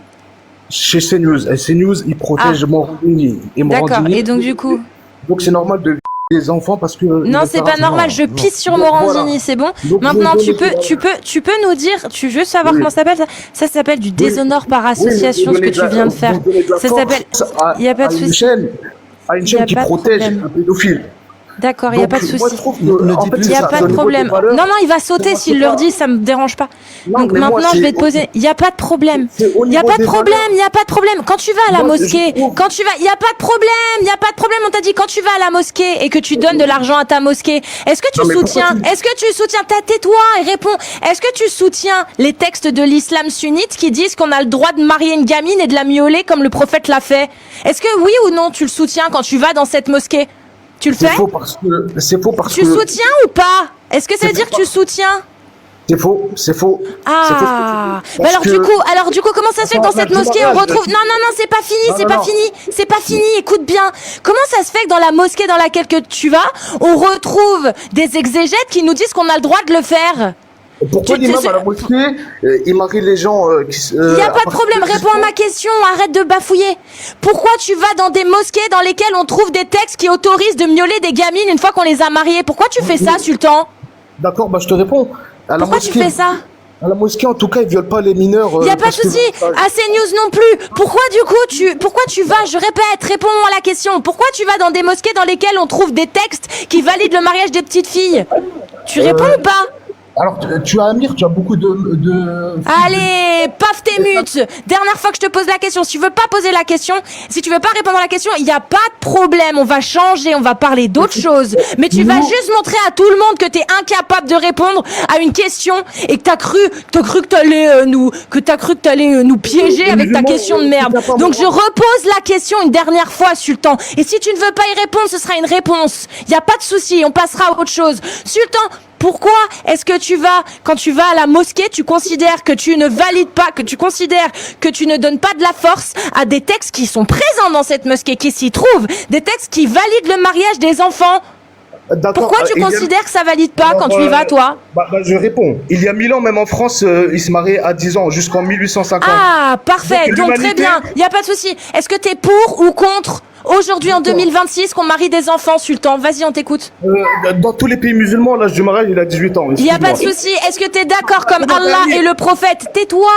Speaker 9: Chez CNews. Et CNews, ils protègent Morandini. Et
Speaker 1: D'accord.
Speaker 9: Morandini,
Speaker 1: Et donc du coup,
Speaker 9: donc c'est normal de des enfants parce que...
Speaker 1: non, c'est pas normal. Je pisse sur
Speaker 9: Donc,
Speaker 1: Morandini,
Speaker 9: voilà.
Speaker 1: c'est bon.
Speaker 9: Donc,
Speaker 1: Maintenant,
Speaker 9: je vais
Speaker 1: tu peux nous dire, tu veux savoir
Speaker 9: Oui.
Speaker 1: comment ça s'appelle ça? Ça s'appelle du déshonneur par association,
Speaker 9: Oui,
Speaker 1: ce que tu viens de faire. Ça s'appelle. Il y a pas de souci.
Speaker 9: À une
Speaker 1: Y a
Speaker 9: chaîne qui
Speaker 1: pas de
Speaker 9: protège
Speaker 1: problème.
Speaker 9: un pédophile.
Speaker 1: D'accord, il y a
Speaker 9: Donc,
Speaker 1: pas de
Speaker 9: moi,
Speaker 1: souci.
Speaker 9: je trouve que,
Speaker 5: Ne
Speaker 9: en
Speaker 5: dis
Speaker 9: fait,
Speaker 5: plus
Speaker 1: Il
Speaker 9: c'est
Speaker 1: n'y a
Speaker 9: ça,
Speaker 1: pas
Speaker 9: c'est au
Speaker 1: de
Speaker 9: niveau des
Speaker 1: problème.
Speaker 9: valeurs.
Speaker 1: Non, non, il va sauter
Speaker 9: Moi,
Speaker 1: s'il
Speaker 9: c'est
Speaker 1: leur
Speaker 9: pas-
Speaker 1: dit, ça me dérange pas.
Speaker 9: Non,
Speaker 1: Donc
Speaker 9: mais moi,
Speaker 1: maintenant, je
Speaker 9: c'est
Speaker 1: vais te poser. Il n'y a pas de problème.
Speaker 9: c'est au
Speaker 1: Il n'y a
Speaker 9: niveau
Speaker 1: pas de
Speaker 9: des
Speaker 1: problème,
Speaker 9: valeurs.
Speaker 1: il n'y a pas de problème. Quand tu vas à la
Speaker 9: Moi, je
Speaker 1: mosquée,
Speaker 9: trouve-
Speaker 1: quand tu vas, il n'y a pas de problème, il n'y a pas de problème. On t'a dit, quand tu vas à la mosquée et que tu donnes de l'argent à ta mosquée, est-ce que tu
Speaker 9: Non, mais pourquoi
Speaker 1: soutiens, est-ce que tu soutiens, tais-toi et réponds, est-ce que tu soutiens les textes de l'islam sunnite qui disent qu'on a le droit de marier une gamine et de la violer comme le prophète l'a fait? Est-ce que oui ou non tu le soutiens quand tu vas dans cette mosquée? Tu le
Speaker 9: C'est
Speaker 1: fais?
Speaker 9: faux parce que... C'est faux parce
Speaker 1: Tu
Speaker 9: que...
Speaker 1: soutiens ou pas? Est-ce que ça veut
Speaker 9: C'est
Speaker 1: dire que tu soutiens?
Speaker 9: C'est faux, c'est faux.
Speaker 1: Ah,
Speaker 9: C'est faux ce que tu dis.
Speaker 1: bah
Speaker 9: Parce
Speaker 1: alors du coup, comment ça se fait que dans
Speaker 9: Attends,
Speaker 1: cette
Speaker 9: là,
Speaker 1: mosquée
Speaker 9: tu
Speaker 1: on
Speaker 9: m'arrêtes,
Speaker 1: retrouve...
Speaker 9: là,
Speaker 1: Non, non, non, c'est pas fini,
Speaker 9: Non,
Speaker 1: c'est
Speaker 9: non,
Speaker 1: pas
Speaker 9: non.
Speaker 1: fini, c'est pas fini, écoute bien. Comment ça se fait que dans la mosquée dans laquelle que tu vas, on retrouve des exégètes qui nous disent qu'on a le droit de le faire?
Speaker 9: Pourquoi
Speaker 1: Tu-
Speaker 9: l'imam
Speaker 1: tu-
Speaker 9: à la mosquée, il marie les gens
Speaker 1: Il n'y a pas de problème, réponds à ma question, arrête de bafouiller. Pourquoi tu vas dans des mosquées dans lesquelles on trouve des textes qui autorisent de violer des gamines une fois qu'on les a mariées? Pourquoi tu fais ça, Sultan?
Speaker 9: D'accord, bah je te réponds. À la
Speaker 1: Pourquoi tu
Speaker 9: mosquée,
Speaker 1: fais ça?
Speaker 9: À la mosquée, en tout cas, ils violent pas les mineurs.
Speaker 1: Il y a pas de
Speaker 9: parce que-
Speaker 1: souci. À CNews non plus. Pourquoi tu vas, je répète, réponds-moi à la question. Pourquoi tu vas dans des mosquées dans lesquelles on trouve des textes qui valident le mariage des petites filles? Tu réponds ou pas?
Speaker 9: Alors, tu as Amir, tu as beaucoup de...
Speaker 1: Allez, paf tes mutes. Dernière fois que je te pose la question. Si tu veux pas poser la question, si tu veux pas répondre à la question, il n'y a pas de problème. On va changer, on va parler d'autre chose. Mais tu vas juste montrer à tout le monde que t'es incapable de répondre à une question et que t'as cru que t'allais nous piéger avec ta question de merde. Donc je repose la question une dernière fois, Sultan. Et si tu ne veux pas y répondre, ce sera une réponse. Il n'y a pas de souci, on passera à autre chose. Sultan, pourquoi est-ce que quand tu vas à la mosquée, tu considères que tu ne valides pas, que tu considères que tu ne donnes pas de la force à des textes qui sont présents dans cette mosquée, qui s'y trouvent, des textes qui valident le mariage des enfants?
Speaker 9: D'accord,
Speaker 1: Pourquoi tu
Speaker 9: il y a-
Speaker 1: considères que ça valide pas
Speaker 9: Alors,
Speaker 1: quand tu y vas, toi?
Speaker 9: Je réponds. Il y a 1000 ans, même en France, ils se mariaient à 10 ans, jusqu'en 1850.
Speaker 1: Ah, parfait.
Speaker 9: Donc,
Speaker 1: Donc très
Speaker 9: l'humanité-
Speaker 1: bien. Il n'y a pas de souci. Est-ce que t'es pour ou contre aujourd'hui en 2026 qu'on marie des enfants, Sultan? Vas-y, on t'écoute.
Speaker 9: Dans tous les pays musulmans, l'âge du mariage, il a 18 ans.
Speaker 1: Il n'y a pas de
Speaker 9: excuse-moi.
Speaker 1: souci. Est-ce que tu es d'accord comme Allah et le prophète? Tais-toi.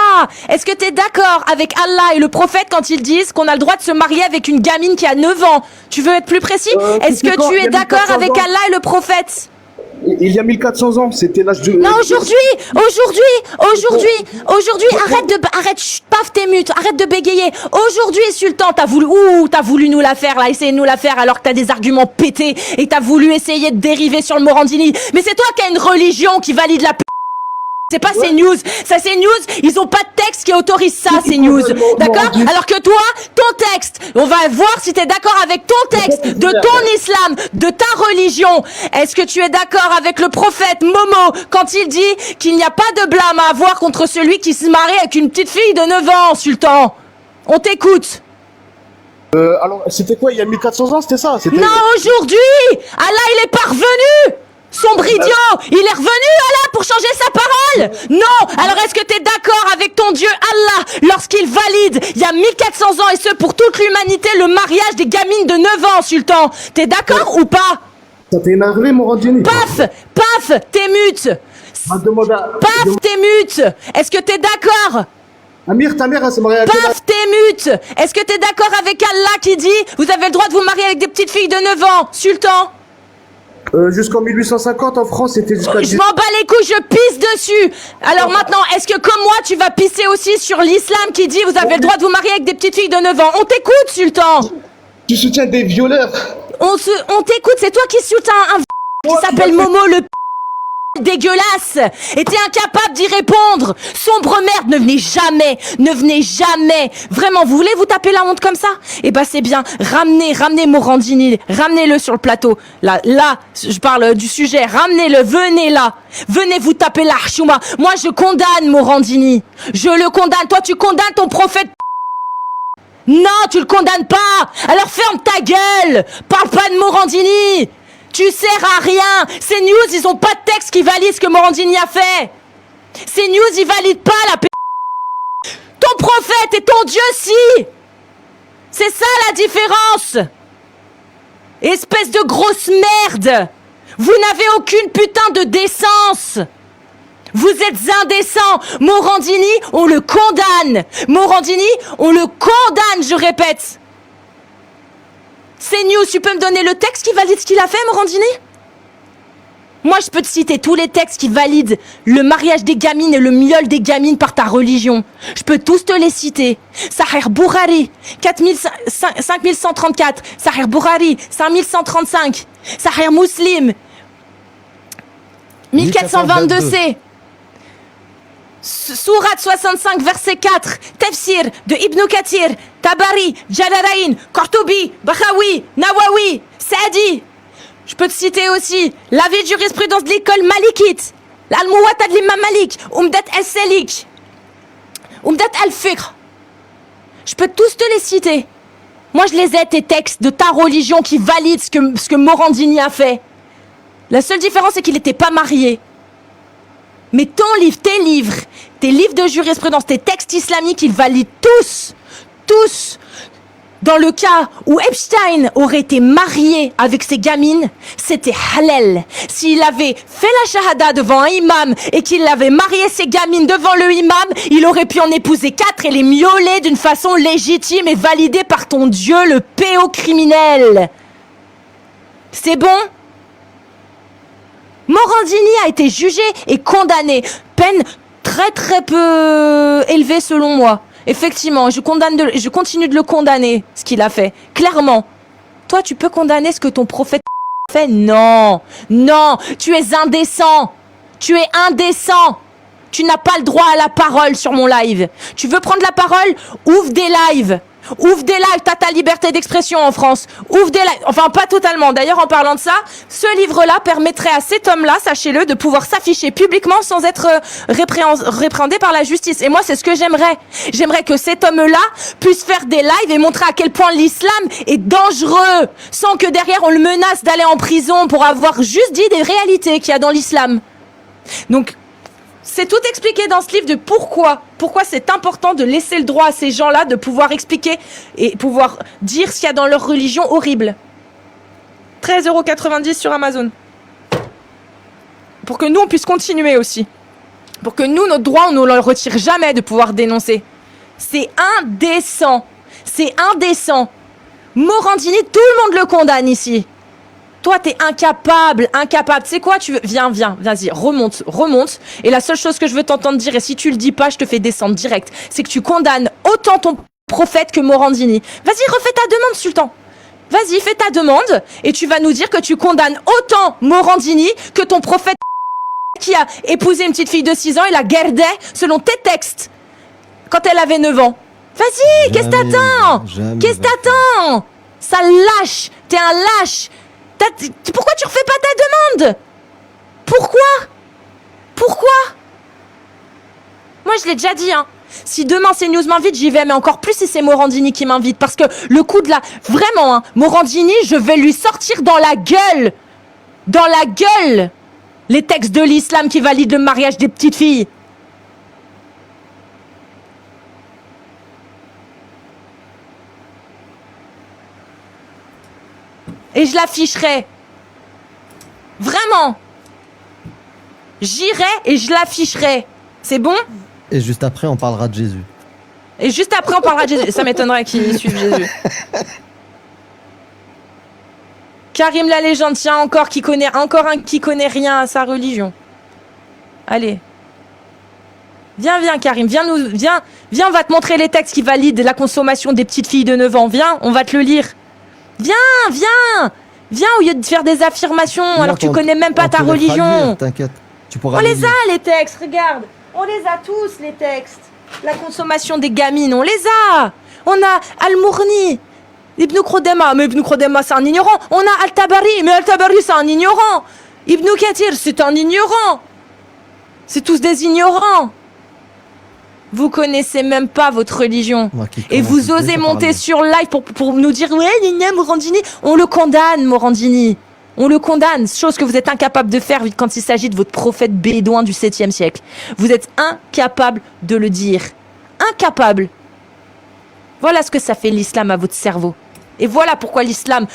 Speaker 1: Est-ce que tu es d'accord avec Allah et le prophète quand ils disent qu'on a le droit de se marier avec une gamine qui a 9 ans? Tu veux être plus précis? Est-ce
Speaker 9: c'était
Speaker 1: que
Speaker 9: quand
Speaker 1: tu
Speaker 9: il y
Speaker 1: es
Speaker 9: a
Speaker 1: d'accord
Speaker 9: 1400
Speaker 1: avec
Speaker 9: ans
Speaker 1: Allah et le prophète?
Speaker 9: Il y a 1400 ans, c'était l'âge du...
Speaker 1: Non, aujourd'hui, arrête, chut, paf tes mutes, arrête de bégayer. Aujourd'hui, Sultan, t'as voulu nous la faire, là, essayer de nous la faire alors que t'as des arguments pétés et t'as voulu essayer de dériver sur le Morandini. Mais c'est toi qui as une religion qui valide la c'est pas CNews, ça CNews, ils ont pas de texte qui autorise ça, CNews, d'accord? Alors que toi, ton texte, on va voir si t'es d'accord avec ton texte, de ton islam, de ta religion. Est-ce que tu es d'accord avec le prophète Momo quand il dit qu'il n'y a pas de blâme à avoir contre celui qui se marie avec une petite fille de 9 ans, Sultan? On t'écoute.
Speaker 9: Alors, c'était quoi, il y a 1400 ans, c'était ça? C'était-
Speaker 1: Non, aujourd'hui, Allah, il est parvenu. Sombre idiot, il est revenu Allah pour changer sa parole. Non, alors est-ce que t'es d'accord avec ton Dieu Allah lorsqu'il valide il y a 1400 ans et ce pour toute l'humanité le mariage des gamines de 9 ans, Sultan? T'es d'accord ou pas?
Speaker 9: Ça t'est énervé, Morandini?
Speaker 1: Paf, t'es mute. Paf, t'es mute. Est-ce que t'es d'accord?
Speaker 9: Amir, ta mère, elle s'est mariée avec...
Speaker 1: Paf, t'es mute. Est-ce que t'es d'accord avec Allah qui dit vous avez le droit de vous marier avec des petites filles de 9 ans, Sultan?
Speaker 9: Jusqu'en 1850, en France, c'était jusqu'à...
Speaker 1: Je m'en bats les couilles, je pisse dessus. Alors maintenant, est-ce que comme moi, tu vas pisser aussi sur l'islam qui dit vous avez le droit de vous marier avec des petites filles de 9 ans? On t'écoute, Sultan.
Speaker 9: Tu soutiens des violeurs.
Speaker 1: On t'écoute, c'est toi qui soutiens un qui s'appelle Momo le dégueulasse et t'es incapable d'y répondre. Sombre merde, ne venez jamais. Vraiment, vous voulez vous taper la honte comme ça? Eh ben c'est bien, ramenez Morandini, ramenez-le sur le plateau. Là, je parle du sujet, ramenez-le, venez là. Venez vous taper l'archouma. Moi je condamne Morandini. Je le condamne, toi tu condamnes ton prophète. Non, tu le condamnes pas. Alors ferme ta gueule. Parle pas de Morandini. Tu sers à rien. Ces news, ils ont pas de texte qui valide ce que Morandini a fait. Ces news, ils valident pas la p... Ton prophète et ton Dieu, si. C'est ça la différence. Espèce de grosse merde. Vous n'avez aucune putain de décence. Vous êtes indécents. Morandini, on le condamne. Morandini, on le condamne, je répète. C'est news, tu peux me donner le texte qui valide ce qu'il a fait, Morandini? Moi, je peux te citer tous les textes qui valident le mariage des gamines et le miel des gamines par ta religion. Je peux tous te les citer. Sahih Bukhari, 5134. Sahih Bukhari, 5135. Sahih Muslim, 1422c. Sourate 65, verset 4, Tafsir de Ibn Kathir, Tabari, Jalalain, Qurtubi, Bakhawi, Nawawi, Saadi. Je peux te citer aussi la vie de jurisprudence de l'école malikite, l'Al-Muwatta de l'imam Malik, Umdat al-Salik, Umdat al-Fiqh. Je peux tous te les citer. Moi, je les ai, tes textes de ta religion qui valident ce que Morandini a fait. La seule différence, c'est qu'il n'était pas marié. Mais ton livre, tes livres de jurisprudence, tes textes islamiques, ils valident tous. Dans le cas où Epstein aurait été marié avec ses gamines, c'était halal. S'il avait fait la shahada devant un imam et qu'il avait marié ses gamines devant le imam, il aurait pu en épouser 4 et les mioler d'une façon légitime et validée par ton Dieu, le péocriminel. C'est bon? Morandini a été jugé et condamné. Peine très peu élevée selon moi. Effectivement, je continue de le condamner, ce qu'il a fait. Clairement. Toi, tu peux condamner ce que ton prophète a fait? Non, tu es indécent. Tu n'as pas le droit à la parole sur mon live. Tu veux prendre la parole? Ouvre des lives. T'as ta liberté d'expression en France. Ouvre des lives. Enfin, pas totalement. D'ailleurs, en parlant de ça, ce livre-là permettrait à cet homme-là, sachez-le, de pouvoir s'afficher publiquement sans être répréhendé par la justice. Et moi, c'est ce que j'aimerais. J'aimerais que cet homme-là puisse faire des lives et montrer à quel point l'islam est dangereux, sans que derrière on le menace d'aller en prison pour avoir juste dit des réalités qu'il y a dans l'islam. Donc, c'est tout expliqué dans ce livre de pourquoi c'est important de laisser le droit à ces gens-là de pouvoir expliquer et pouvoir dire ce qu'il y a dans leur religion horrible. 13,90 € sur Amazon. Pour que nous, on puisse continuer aussi. Pour que nous, notre droit, on ne le retire jamais de pouvoir dénoncer. C'est indécent. Morandini, tout le monde le condamne ici. Toi, t'es incapable. Tu sais quoi, tu veux... Viens, vas-y, remonte. Et la seule chose que je veux t'entendre dire, et si tu le dis pas, je te fais descendre direct, c'est que tu condamnes autant ton prophète que Morandini. Vas-y, refais ta demande, Sultan. Vas-y, fais ta demande, et tu vas nous dire que tu condamnes autant Morandini que ton prophète qui a épousé une petite fille de 6 ans et la gardait selon tes textes quand elle avait 9 ans. Vas-y, qu'est-ce que t'attends? Sale lâche, t'es un lâche. Pourquoi tu refais pas ta demande? Pourquoi? Moi, je l'ai déjà dit, hein. Si demain CNews m'invite, j'y vais, mais encore plus si c'est Morandini qui m'invite. Parce que le coup de la... Vraiment, hein, Morandini, je vais lui sortir dans la gueule les textes de l'islam qui valident le mariage des petites filles. Et je l'afficherai. Vraiment. J'irai et je l'afficherai. C'est bon?
Speaker 5: Et juste après, on parlera de Jésus. Ça m'étonnerait qu'il suive Jésus. Karim la légende, tiens, encore un qui connaît rien à sa religion. Allez. Viens, Karim, viens, on va te montrer les textes qui valident la consommation des petites filles de 9 ans. Viens, on va te le lire. Viens.
Speaker 1: Viens au lieu de faire des affirmations alors que tu connais même pas ta religion.
Speaker 5: T'inquiète, tu pourras
Speaker 1: On les
Speaker 5: lire.
Speaker 1: a les textes, regarde. On les a tous les textes. La consommation des gamines, on les a. On a Al-Mourni, Ibn Khodema, mais Ibn Khodema c'est un ignorant. On a Al-Tabari, mais Al-Tabari c'est un ignorant. Ibn Kathir c'est un ignorant. C'est tous des ignorants. Vous connaissez même pas votre religion. Et vous osez monter sur live pour nous dire ouais, Nina Morandini. On le condamne, Morandini. On le condamne, chose que vous êtes incapable de faire quand il s'agit de votre prophète bédouin du 7e siècle. Vous êtes incapable de le dire. Incapable. Voilà ce que ça fait l'islam à votre cerveau. Et voilà pourquoi l'islam,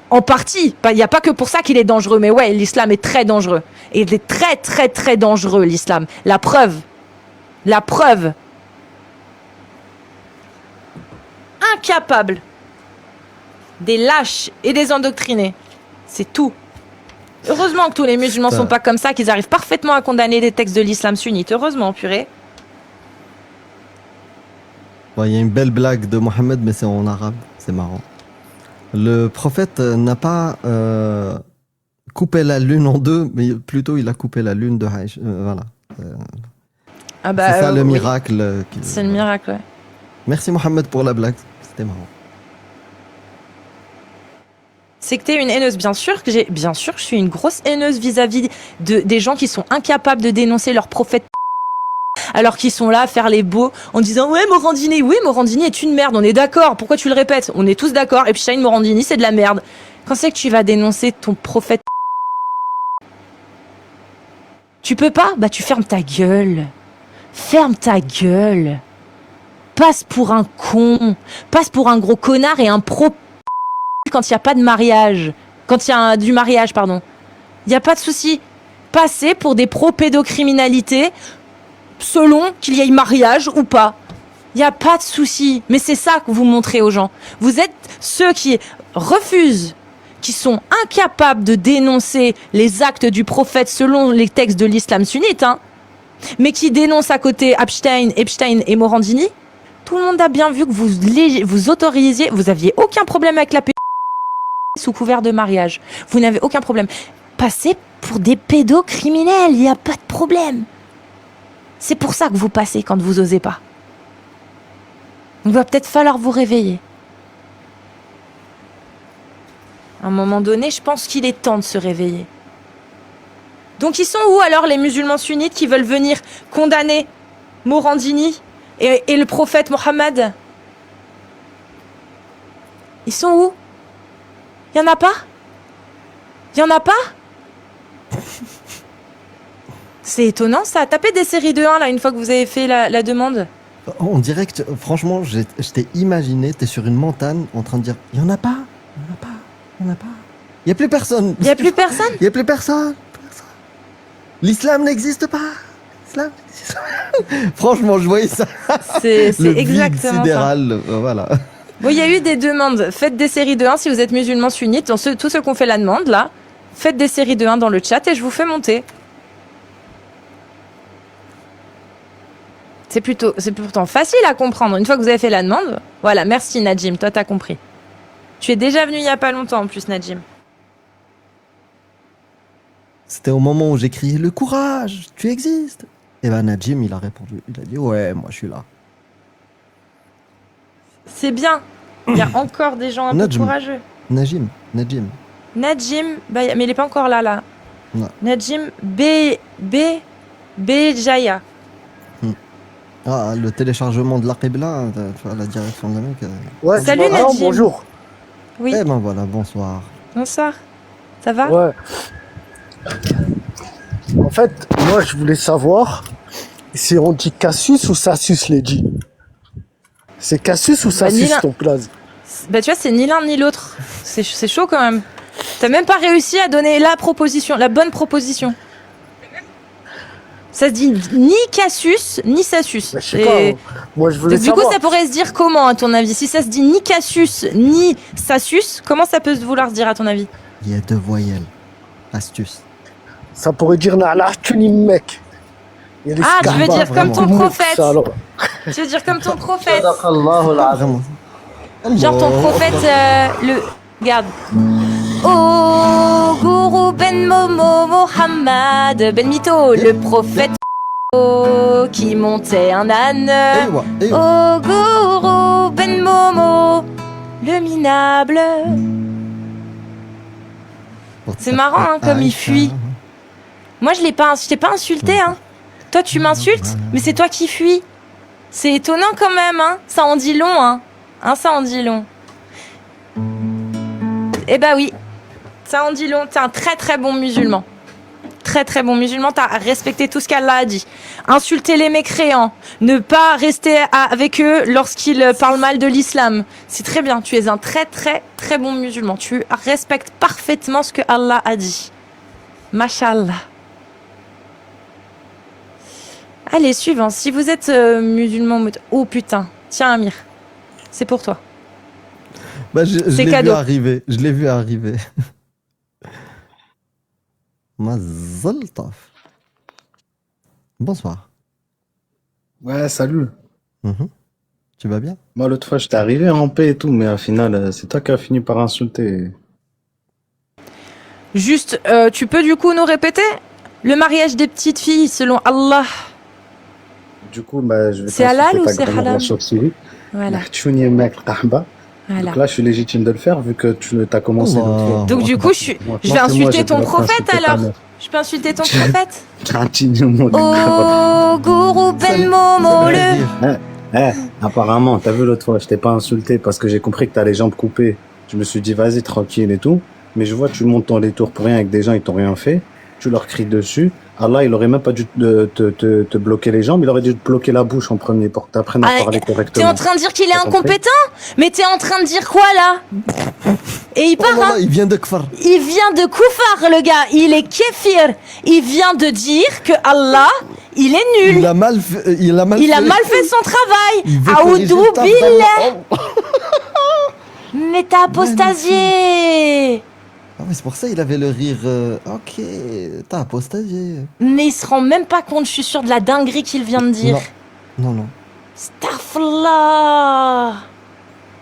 Speaker 1: en partie, il n'y a pas que pour ça qu'il est dangereux, mais ouais, l'islam est très dangereux. Et il est très très très dangereux, l'islam. La preuve. Incapable. Des lâches et des endoctrinés. C'est tout. Heureusement que tous les musulmans sont pas comme ça, qu'ils arrivent parfaitement à condamner les textes de l'islam sunnite. Heureusement, purée.
Speaker 5: Il y a une belle blague de Mohammed, mais c'est en arabe. C'est marrant. Le prophète n'a pas coupé la lune en deux, mais plutôt il a coupé la lune de Aïcha. Voilà. C'est ça le
Speaker 1: oui.
Speaker 5: miracle.
Speaker 1: C'est le miracle, ouais.
Speaker 5: Merci Mohammed pour la blague. C'était marrant.
Speaker 1: C'est que t'es une haineuse. Bien sûr que je suis une grosse haineuse vis-à-vis des gens qui sont incapables de dénoncer leur prophète alors qu'ils sont là à faire les beaux en disant ouais, Morandini, oui, Morandini est une merde, on est d'accord. Pourquoi tu le répètes? On est tous d'accord. Epstein, Morandini, c'est de la merde. Quand c'est que tu vas dénoncer ton prophète? Tu peux pas? Bah tu fermes ta gueule. Ferme ta gueule. Passe pour un con. Passe pour un gros connard et un pro quand il n'y a pas de mariage. Quand il y a du mariage, pardon. Il n'y a pas de souci. Passez pour des pro-pédocriminalité selon qu'il y ait mariage ou pas. Il n'y a pas de souci. Mais c'est ça que vous montrez aux gens. Vous êtes ceux qui refusent, qui sont incapables de dénoncer les actes du prophète selon les textes de l'islam sunnite, hein, mais qui dénoncent à côté Epstein et Morandini. Tout le monde a bien vu que vous autorisiez, vous aviez aucun problème avec la sous couvert de mariage. Vous n'avez aucun problème. Passez pour des pédocriminels, il n'y a pas de problème. C'est pour ça que vous passez quand vous osez pas. Il va peut-être falloir vous réveiller. À un moment donné, je pense qu'il est temps de se réveiller. Donc ils sont où alors les musulmans sunnites qui veulent venir condamner Morandini et le prophète Mohammed? Ils sont où? Il y en a pas? Il y en a pas? C'est étonnant ça. Tapez des séries de 1 là une fois que vous avez fait la demande.
Speaker 5: En direct, franchement, je t'ai imaginé, t'es sur une montagne en train de dire il y en a pas, il y en a pas, il y en a pas. Il y a plus personne.
Speaker 1: Il y a plus personne?
Speaker 5: Il y a plus personne. L'islam n'existe pas. L'islam n'existe pas. Franchement, je voyais ça.
Speaker 1: C'est
Speaker 5: Le
Speaker 1: exactement
Speaker 5: vide sidéral, voilà.
Speaker 1: Bon, il y a eu des demandes. Faites des séries de 1 si vous êtes musulmans sunnites. Tous ceux qui ont fait la demande, là, faites des séries de 1 dans le chat et je vous fais monter. C'est pourtant facile à comprendre. Une fois que vous avez fait la demande, voilà, merci Najim, toi t'as compris. Tu es déjà venu il y a pas longtemps en plus, Najim.
Speaker 5: C'était au moment où j'ai crié le courage, tu existes. Et ben Najim, il a répondu, il a dit ouais, moi je suis là.
Speaker 1: C'est bien. Il y a encore des gens un peu courageux.
Speaker 5: Najim.
Speaker 1: Najim, bah, mais il est pas encore là.
Speaker 5: Non.
Speaker 1: Najim Jaya.
Speaker 5: Ah, le téléchargement de la Qibla, tu vois, la direction de la Mecque.
Speaker 3: Ouais,
Speaker 1: salut Najim.
Speaker 3: Bonjour.
Speaker 1: Oui.
Speaker 5: Eh ben voilà, bonsoir.
Speaker 1: Bonsoir. Ça va?
Speaker 3: Ouais. En fait, moi je voulais savoir si on dit Cassius ou Sassus les dit. C'est Cassius ou Sassus ton place?
Speaker 1: Bah tu vois, c'est ni l'un ni l'autre. C'est chaud quand même. T'as même pas réussi à donner la bonne proposition. Ça se dit ni Cassius, ni Sassus.
Speaker 3: Je sais pas, moi je voulais savoir.
Speaker 1: Du coup, ça pourrait se dire comment, à ton avis? Si ça se dit ni Cassius, ni Sassus, comment ça peut vouloir se dire, à ton avis?
Speaker 5: Il y a 2 voyelles. Astuce.
Speaker 3: Ça pourrait dire mec.
Speaker 1: Ah, tu veux dire comme ton prophète. Tu veux dire comme ton prophète.
Speaker 5: Vraiment.
Speaker 1: Genre ton prophète, Regarde. Oh gourou Ben Momo Mohammed Ben Mito, le prophète qui montait un âne. Au gourou Ben Momo, le minable. C'est marrant hein, comme il fuit. Moi je t'ai pas insulté hein. Toi tu m'insultes, mais c'est toi qui fuis. C'est étonnant quand même hein. Ça en dit long hein. Ça en dit long. Eh bah oui, ça en dit long. T'es un très très bon musulman. Très très bon musulman, t'as respecté tout ce qu'Allah a dit. Insulter les mécréants, ne pas rester avec eux lorsqu'ils parlent mal de l'islam. C'est très bien, tu es un très très très bon musulman. Tu respectes parfaitement ce que Allah a dit. Mashallah. Allez, suivant. Si vous êtes musulman... Oh putain, tiens Amir, c'est pour toi.
Speaker 5: Bah, je l'ai
Speaker 1: cadeau.
Speaker 5: vu arriver. Je l'ai vu arriver. Mazel tov. Bonsoir.
Speaker 10: Ouais, salut.
Speaker 5: Tu vas bien?
Speaker 10: Moi, l'autre fois, j'étais arrivé en paix et tout, mais au final, c'est toi qui as fini par insulter.
Speaker 1: Juste, tu peux du coup nous répéter le mariage des petites filles selon Allah?
Speaker 10: Du coup, bah, je vais
Speaker 1: C'est halal ou c'est halal?
Speaker 10: Voilà.
Speaker 1: Voilà.
Speaker 10: Donc là, je suis légitime de le faire vu que tu as commencé l'autre fois.
Speaker 1: Donc du coup, je vais insulter ton prophète alors. Je peux insulter ton prophète? Oh, gourou Ben Momo le...
Speaker 10: Apparemment, t'as vu l'autre fois, je t'ai pas insulté parce que j'ai compris que t'as les jambes coupées. Je me suis dit, vas-y, tranquille et tout. Mais je vois, tu montes dans les tours pour rien avec des gens, ils t'ont rien fait. Tu leur cries dessus. Allah, il aurait même pas dû te bloquer les jambes, il aurait dû te bloquer la bouche en premier pour que tu apprennes à parler correctement.
Speaker 1: T'es en train de dire qu'il est incompétent? Mais t'es en train de dire quoi là? Et il part, hein?
Speaker 5: Il vient de Kfar.
Speaker 1: Il vient de Koufar, le gars. Il est kéfir. Il vient de dire que Allah, il est nul.
Speaker 5: Il a mal fait
Speaker 1: son travail. Aoudou billah. Mais t'as apostasié.
Speaker 5: Ah oui, c'est pour ça qu'il avait le rire. Ok, t'as apostasié.
Speaker 1: Mais il se rend même pas compte, je suis sûre de la dinguerie qu'il vient de dire.
Speaker 5: Non.
Speaker 1: Astaghfirullah.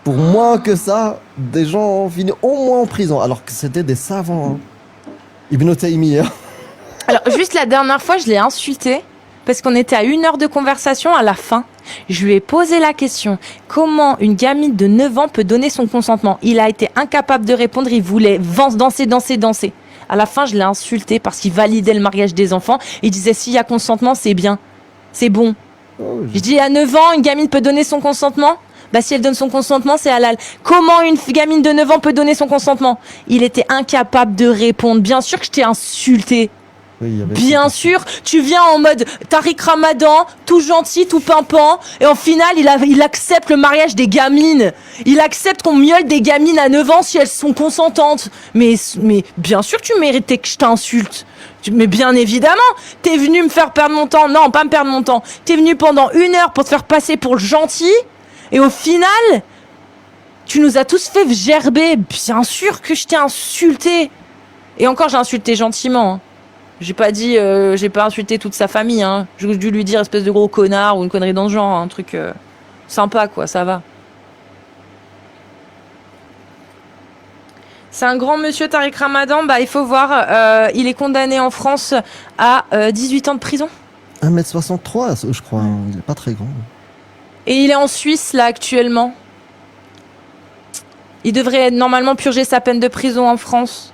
Speaker 5: Pour moins que ça, des gens ont fini au moins en prison, alors que c'était des savants. Ibn Taymiyyah.
Speaker 1: Alors, juste la dernière fois, je l'ai insulté parce qu'on était à 1 heure de conversation à la fin. Je lui ai posé la question, comment une gamine de 9 ans peut donner son consentement? Il a été incapable de répondre, il voulait danser. À la fin, je l'ai insulté parce qu'il validait le mariage des enfants. Il disait, s'il y a consentement, c'est bien, c'est bon. Je dis, à 9 ans, une gamine peut donner son consentement? Bah, si elle donne son consentement, c'est halal. Comment une gamine de 9 ans peut donner son consentement? Il était incapable de répondre. Bien sûr que je t'ai insulté. Bien sûr, tu viens en mode Tariq Ramadan, tout gentil, tout pimpant, et en final, il accepte le mariage des gamines. Il accepte qu'on miaule des gamines à 9 ans si elles sont consentantes. Mais bien sûr que tu méritais que je t'insulte. Mais bien évidemment, t'es venu me faire perdre mon temps. Non, pas me perdre mon temps. T'es venu pendant 1 heure pour te faire passer pour le gentil, et au final, tu nous as tous fait gerber. Bien sûr que je t'ai insulté. Et encore, j'ai insulté gentiment, hein. J'ai pas insulté toute sa famille, hein. J'ai dû lui dire espèce de gros connard ou une connerie dans ce genre, un truc sympa quoi, ça va. C'est un grand monsieur Tariq Ramadan, bah il faut voir, il est condamné en France à 18 ans de prison.
Speaker 5: 1m63, je crois, il est pas très grand.
Speaker 1: Et il est en Suisse là actuellement. Il devrait normalement purger sa peine de prison en France.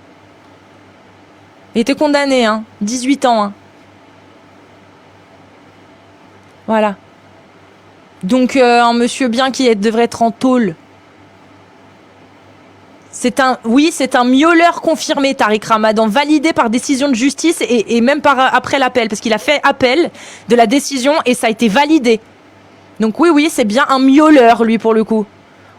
Speaker 1: Il était condamné, hein. 18 ans, hein. Voilà. Donc, un monsieur bien qui devrait être en tôle. C'est un miauleur confirmé, Tariq Ramadan, validé par décision de justice et même après l'appel, parce qu'il a fait appel de la décision et ça a été validé. Donc oui, c'est bien un miauleur, lui, pour le coup.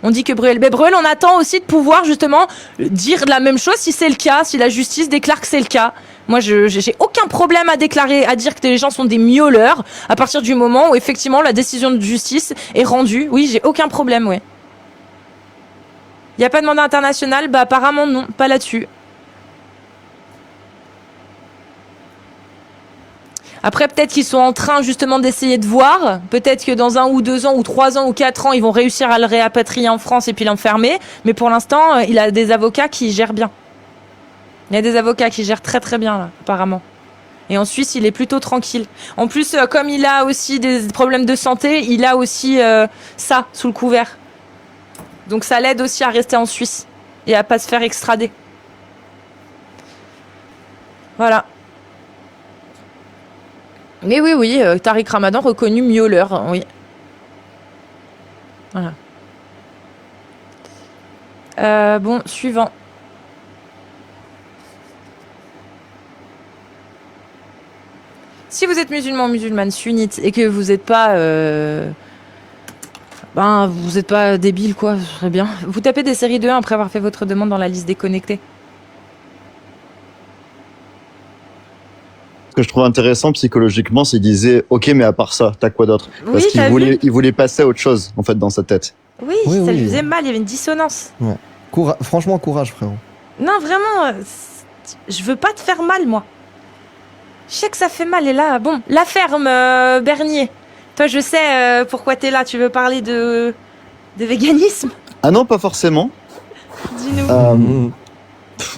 Speaker 1: On dit que Bruel, on attend aussi de pouvoir justement dire la même chose si c'est le cas, si la justice déclare que c'est le cas. Moi, j'ai aucun problème à dire que les gens sont des miauleurs à partir du moment où effectivement la décision de justice est rendue. Oui, j'ai aucun problème, ouais. Il n'y a pas de mandat international? Bah apparemment non, pas là-dessus. Après, peut-être qu'ils sont en train justement d'essayer de voir. Peut-être que dans 1 ou 2 ans ou 3 ans ou 4 ans, ils vont réussir à le réapatrier en France et puis l'enfermer. Mais pour l'instant, il a des avocats qui gèrent bien. Il y a des avocats qui gèrent très très bien, là, apparemment. Et en Suisse, il est plutôt tranquille. En plus, comme il a aussi des problèmes de santé, il a aussi ça sous le couvert. Donc ça l'aide aussi à rester en Suisse et à pas se faire extrader. Voilà. Mais oui, Tariq Ramadan reconnu miauleur, oui. Voilà. Bon, suivant. Si vous êtes musulmane sunnite et que vous n'êtes pas... vous n'êtes pas débile, quoi, ce serait bien. Vous tapez des séries de 1 après avoir fait votre demande dans la liste déconnectée.
Speaker 11: Ce que je trouve intéressant psychologiquement, c'est qu'il disait « Ok, mais à part ça, t'as quoi d'autre ?» Parce qu'il voulait passer à autre chose, en fait, dans sa tête.
Speaker 1: Oui, ça lui faisait mal, il y avait une dissonance.
Speaker 5: Ouais. Franchement, courage, frérot.
Speaker 1: Non, vraiment, je veux pas te faire mal, moi. Je sais que ça fait mal, et là, bon, la ferme, Bernier. Toi, je sais pourquoi t'es là, tu veux parler de véganisme?
Speaker 11: Ah non, pas forcément.
Speaker 1: Dis-nous.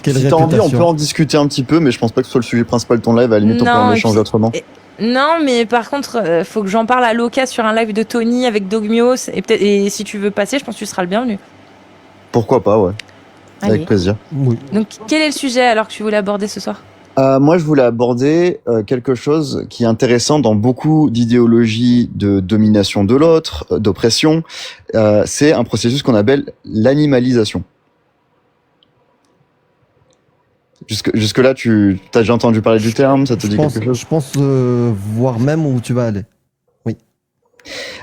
Speaker 11: Si t'as envie, on peut en discuter un petit peu, mais je pense pas que ce soit le sujet principal de ton live, à la limite, on peut en échanger autrement.
Speaker 1: Non, mais par contre, faut que j'en parle à Loca sur un live de Tony avec Dogmios, et si tu veux passer, je pense que tu seras le bienvenu.
Speaker 11: Pourquoi pas, ouais.
Speaker 1: Allez.
Speaker 11: Avec plaisir.
Speaker 5: Oui.
Speaker 1: Donc, quel est le sujet alors que tu voulais aborder ce soir?
Speaker 11: Moi, je voulais aborder quelque chose qui est intéressant dans beaucoup d'idéologies de domination de l'autre, d'oppression. C'est un processus qu'on appelle l'animalisation. Jusque-là, tu as déjà entendu parler du terme? Ça te dit quelque chose?
Speaker 5: Je pense voir même où tu vas aller. Oui.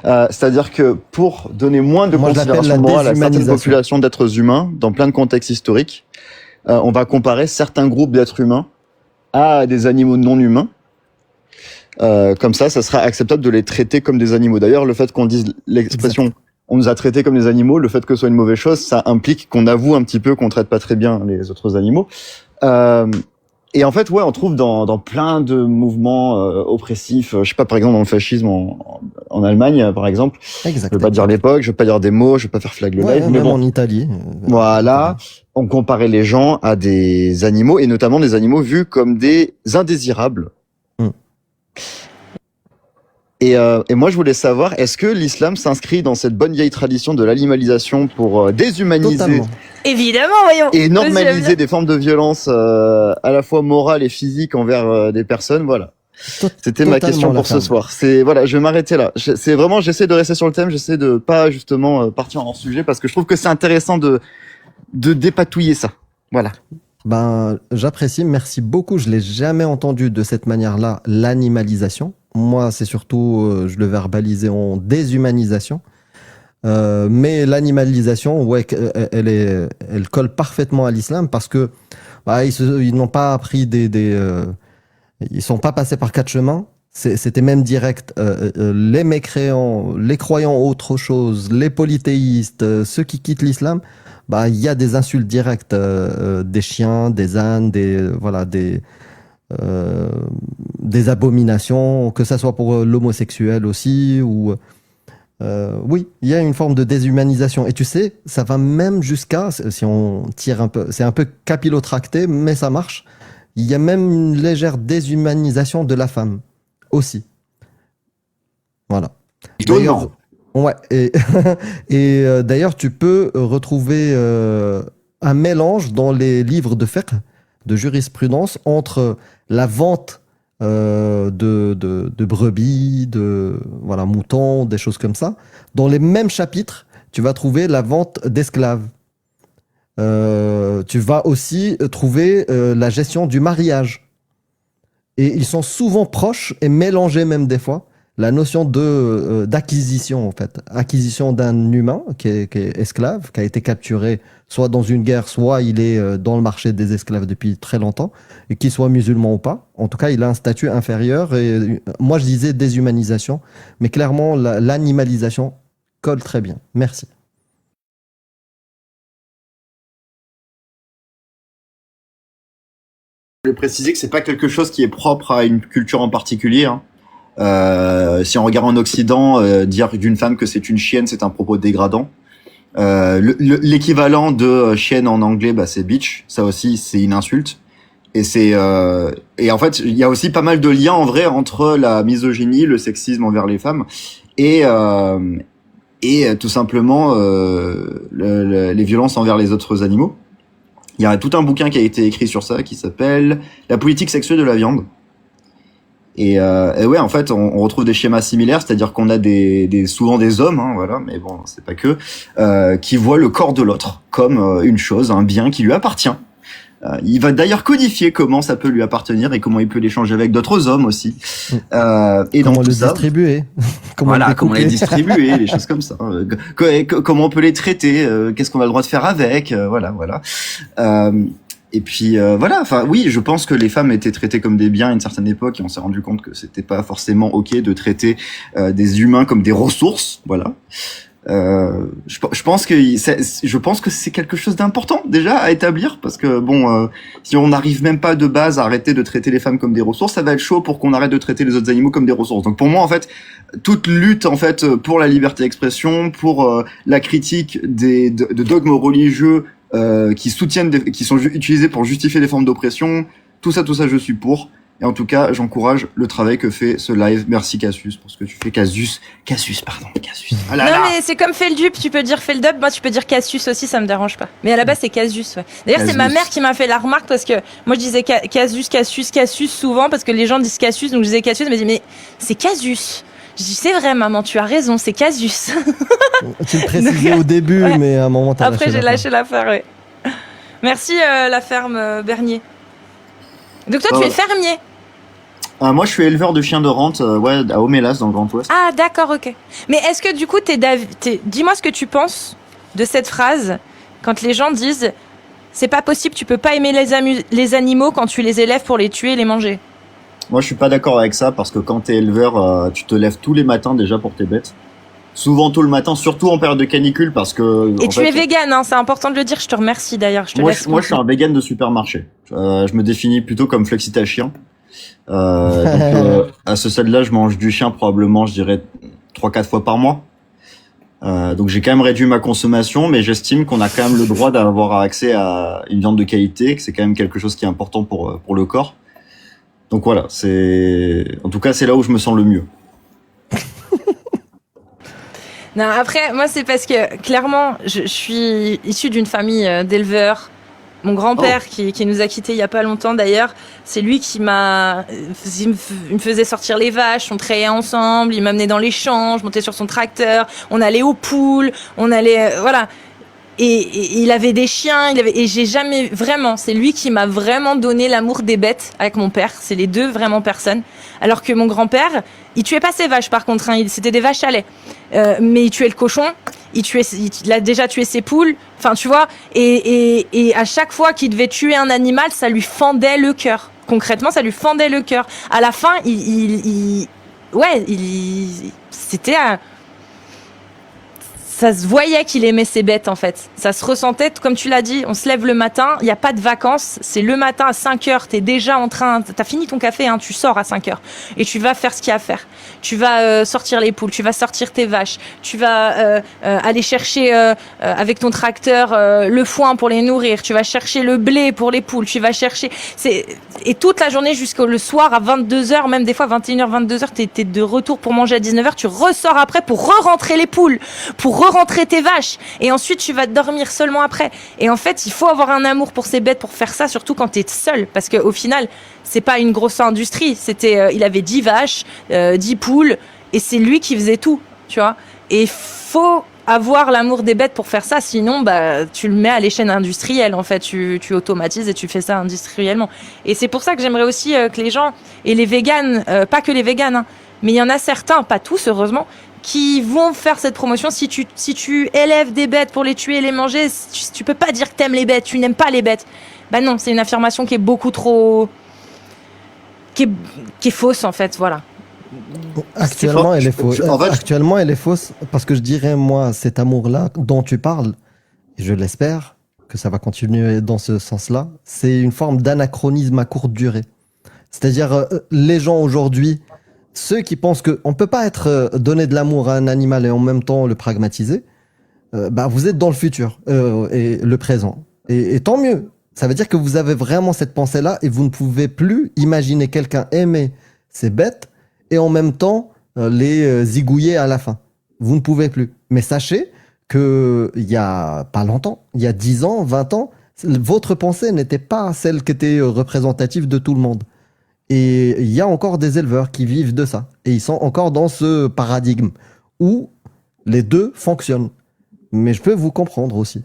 Speaker 11: C'est-à-dire que pour donner moins de considération morale à certaines populations d'êtres humains, dans plein de contextes historiques, on va comparer certains groupes d'êtres humains à des animaux non humains. Comme ça sera acceptable de les traiter comme des animaux. D'ailleurs, le fait qu'on dise l'expression « on nous a traités comme des animaux », le fait que ce soit une mauvaise chose, ça implique qu'on avoue un petit peu qu'on traite pas très bien les autres animaux. Et en fait, ouais, on trouve dans plein de mouvements oppressifs, je sais pas, par exemple dans le fascisme en Allemagne, par exemple.
Speaker 5: Exact.
Speaker 11: Je vais pas dire l'époque, je vais pas dire des mots, je vais pas faire flag le live.
Speaker 5: Même en Italie.
Speaker 11: Voilà, on comparait les gens à des animaux, et notamment des animaux vus comme des indésirables. Et moi, je voulais savoir, est-ce que l'islam s'inscrit dans cette bonne vieille tradition de l'animalisation pour déshumaniser
Speaker 5: Totalement.
Speaker 1: Évidemment, voyons.
Speaker 11: Et normaliser des formes de violence à la fois morale et physique envers des personnes? Voilà. C'était ma question pour ce soir. Voilà, je vais m'arrêter là. C'est vraiment, j'essaie de rester sur le thème, j'essaie de pas justement partir en sujet parce que je trouve que c'est intéressant de dépatouiller ça. Voilà.
Speaker 5: J'apprécie, merci beaucoup. Je l'ai jamais entendu de cette manière-là, l'animalisation. Moi, c'est surtout, je le verbalisais en déshumanisation. Mais l'animalisation, ouais, elle colle parfaitement à l'islam parce que ils n'ont pas appris ils sont pas passés par 4 chemins. C'était même direct. Les mécréants, les croyants autre chose, les polythéistes, ceux qui quittent l'islam, il y a des insultes directes, des chiens, des ânes, des abominations, que ça soit pour l'homosexuel aussi ou oui, il y a une forme de déshumanisation. Et tu sais, ça va même jusqu'à, si on tire un peu, c'est un peu capillotracté, mais ça marche. Il y a même une légère déshumanisation de la femme aussi. Voilà.
Speaker 11: Étonnant.
Speaker 5: Ouais. Et d'ailleurs, tu peux retrouver un mélange dans les livres de fiqh, de jurisprudence, entre la vente de brebis, moutons, des choses comme ça. Dans les mêmes chapitres, tu vas trouver la vente d'esclaves. Tu vas aussi trouver la gestion du mariage. Et ils sont souvent proches et mélangés même des fois. La notion d'acquisition, en fait. Acquisition d'un humain qui est esclave, qui a été capturé soit dans une guerre, soit il est dans le marché des esclaves depuis très longtemps, et qu'il soit musulman ou pas. En tout cas, il a un statut inférieur. Et moi, je disais déshumanisation, mais clairement, l'animalisation colle très bien. Merci.
Speaker 11: Je vais préciser que c'est pas quelque chose qui est propre à une culture en particulier. Hein. Si on regarde en Occident, dire d'une femme que c'est une chienne, c'est un propos dégradant. L'équivalent de chienne en anglais, c'est bitch. Ça aussi, c'est une insulte. Et en fait, il y a aussi pas mal de liens en vrai entre la misogynie, le sexisme envers les femmes et tout simplement les violences envers les autres animaux. Il y a tout un bouquin qui a été écrit sur ça qui s'appelle La politique sexuelle de la viande. Et ouais, en fait, on retrouve des schémas similaires, c'est-à-dire qu'on a souvent des hommes, hein, voilà, mais bon, c'est pas que, qui voient le corps de l'autre comme une chose, un bien qui lui appartient. Il va d'ailleurs codifier comment ça peut lui appartenir et comment il peut l'échanger avec d'autres hommes aussi. Et
Speaker 5: comment le distribuer.
Speaker 11: Comment les distribuer, les choses comme ça. Comment on peut les traiter, qu'est-ce qu'on a le droit de faire avec, voilà. Et puis voilà, enfin oui, je pense que les femmes étaient traitées comme des biens à une certaine époque et on s'est rendu compte que c'était pas forcément ok de traiter des humains comme des ressources, voilà. Je pense que c'est quelque chose d'important déjà à établir parce que bon, si on n'arrive même pas de base à arrêter de traiter les femmes comme des ressources, ça va être chaud pour qu'on arrête de traiter les autres animaux comme des ressources. Donc pour moi en fait, toute lutte en fait pour la liberté d'expression, pour la critique de dogmes religieux qui sont utilisés pour justifier les formes d'oppression, tout ça je suis pour. Et en tout cas, j'encourage le travail que fait ce live. Merci Cassius pour ce que tu fais. Cassius. Ah là
Speaker 1: non
Speaker 11: là.
Speaker 1: mais c'est comme Feldup, tu peux dire Feldup, moi tu peux dire Cassius aussi, ça me dérange pas. Mais à la base c'est Cassius, ouais. D'ailleurs c'est ma mère qui m'a fait la remarque parce que moi je disais Cassius souvent parce que les gens disent Cassius, donc je disais Cassius, elle m'a dit mais c'est Cassius. Je dis c'est vrai maman, tu as raison, c'est Cassius.
Speaker 5: Tu le précisais au début, ouais. Mais à un moment t'as lâché.
Speaker 1: Après j'ai lâché l'affaire, ouais. Merci la ferme Bernier. Donc toi tu es fermier.
Speaker 11: Moi, je suis éleveur de chiens de rente, à Omélas, dans le Grand Ouest.
Speaker 1: Ah, d'accord, ok. Mais est-ce que du coup, dis-moi ce que tu penses de cette phrase quand les gens disent c'est pas possible, tu peux pas aimer les animaux quand tu les élèves pour les tuer et les manger.
Speaker 11: Moi, je suis pas d'accord avec ça parce que quand t'es éleveur, tu te lèves tous les matins déjà pour tes bêtes. Souvent tôt le matin, surtout en période de canicule parce que.
Speaker 1: Et tu es vegan, hein, c'est important de le dire. Je te remercie d'ailleurs.
Speaker 11: Moi, je suis un vegan de supermarché. Je me définis plutôt comme flexita chien. Donc, à ce stade-là, je mange du chien probablement, je dirais 3-4 fois par mois. Donc j'ai quand même réduit ma consommation, mais j'estime qu'on a quand même le droit d'avoir accès à une viande de qualité, que c'est quand même quelque chose qui est important pour le corps. Donc voilà, en tout cas c'est là où je me sens le mieux.
Speaker 1: Non, après moi c'est parce que clairement je suis issue d'une famille d'éleveurs. Mon grand-père qui nous a quittés il y a pas longtemps d'ailleurs, c'est lui qui il me faisait sortir les vaches, on trayait ensemble, il m'amenait dans les champs, je montais sur son tracteur, on allait aux poules, on allait voilà. Et il avait des chiens, et j'ai jamais vraiment, c'est lui qui m'a vraiment donné l'amour des bêtes avec mon père, c'est les deux vraiment personnes. Alors que mon grand-père, il tuait pas ses vaches par contre, hein, c'était des vaches à lait. Mais il tuait le cochon, il a déjà tué ses poules, enfin tu vois, et à chaque fois qu'il devait tuer un animal, ça lui fendait le cœur. Concrètement, ça lui fendait le cœur. À la fin, c'était ça se voyait qu'il aimait ses bêtes en fait. Ça se ressentait, comme tu l'as dit, on se lève le matin, il n'y a pas de vacances, c'est le matin à 5h, t'es déjà en train, t'as fini ton café, hein, tu sors à 5h et tu vas faire ce qu'il y a à faire. Tu vas sortir les poules, tu vas sortir tes vaches, tu vas aller chercher avec ton tracteur le foin pour les nourrir, tu vas chercher le blé pour les poules, tu vas chercher... Et toute la journée jusqu'au soir à 22h, même des fois 21h, 22h, t'es de retour pour manger à 19h, tu ressors après pour re-rentrer les poules, pour re-rentrer tes vaches, et ensuite tu vas dormir seulement après. Et en fait, il faut avoir un amour pour ces bêtes pour faire ça, surtout quand t'es seul, parce qu'au final, c'est pas une grosse industrie, il avait 10 vaches, 10 poules, et c'est lui qui faisait tout, tu vois. Et faut avoir l'amour des bêtes pour faire ça, sinon tu le mets à l'échelle industrielle en fait, tu automatises et tu fais ça industriellement. Et c'est pour ça que j'aimerais aussi que les gens, et les véganes, pas que les véganes, hein, mais il y en a certains, pas tous heureusement, qui vont faire cette promotion. Si tu élèves des bêtes pour les tuer et les manger, tu peux pas dire que t'aimes les bêtes, tu n'aimes pas les bêtes. Bah non, c'est une affirmation qui est beaucoup trop... qui est fausse en fait, voilà.
Speaker 5: Actuellement, elle est fausse. Actuellement, elle est fausse parce que je dirais, moi, cet amour-là dont tu parles, et je l'espère que ça va continuer dans ce sens-là, c'est une forme d'anachronisme à courte durée. C'est-à-dire, les gens aujourd'hui, ceux qui pensent qu'on ne peut pas donner de l'amour à un animal et en même temps le pragmatiser, vous êtes dans le futur et le présent. Et tant mieux. Ça veut dire que vous avez vraiment cette pensée-là et vous ne pouvez plus imaginer quelqu'un aimer ces bêtes et en même temps les zigouiller à la fin. Vous ne pouvez plus. Mais sachez que il y a pas longtemps, il y a 10 ans, 20 ans, votre pensée n'était pas celle qui était représentative de tout le monde. Et il y a encore des éleveurs qui vivent de ça. Et ils sont encore dans ce paradigme où les deux fonctionnent. Mais je peux vous comprendre aussi.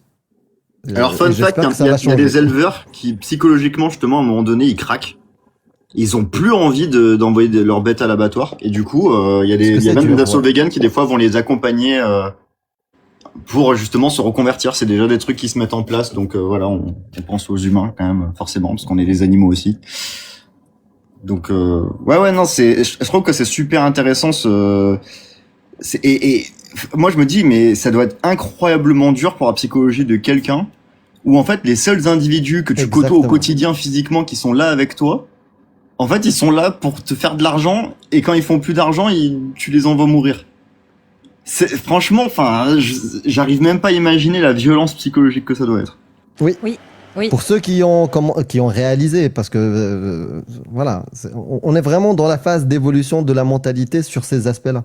Speaker 11: Alors, fun fact, il y a des éleveurs qui, psychologiquement, justement, à un moment donné, ils craquent. Ils ont plus envie d'envoyer leurs bêtes à l'abattoir. Et du coup, il y a même des assos véganes qui, des fois, vont les accompagner pour, justement, se reconvertir. C'est déjà des trucs qui se mettent en place. Donc, voilà, on pense aux humains, quand même, forcément, parce qu'on est des animaux aussi. Donc, ouais, non, je trouve que c'est super intéressant, et moi, je me dis, mais ça doit être incroyablement dur pour la psychologie de quelqu'un où, en fait, les seuls individus que tu côtoies au quotidien physiquement qui sont là avec toi, en fait, ils sont là pour te faire de l'argent et quand ils font plus d'argent, tu les envoies mourir. Franchement, enfin, j'arrive même pas à imaginer la violence psychologique que ça doit être.
Speaker 5: Oui. Pour ceux qui ont réalisé, parce que voilà, on est vraiment dans la phase d'évolution de la mentalité sur ces aspects-là.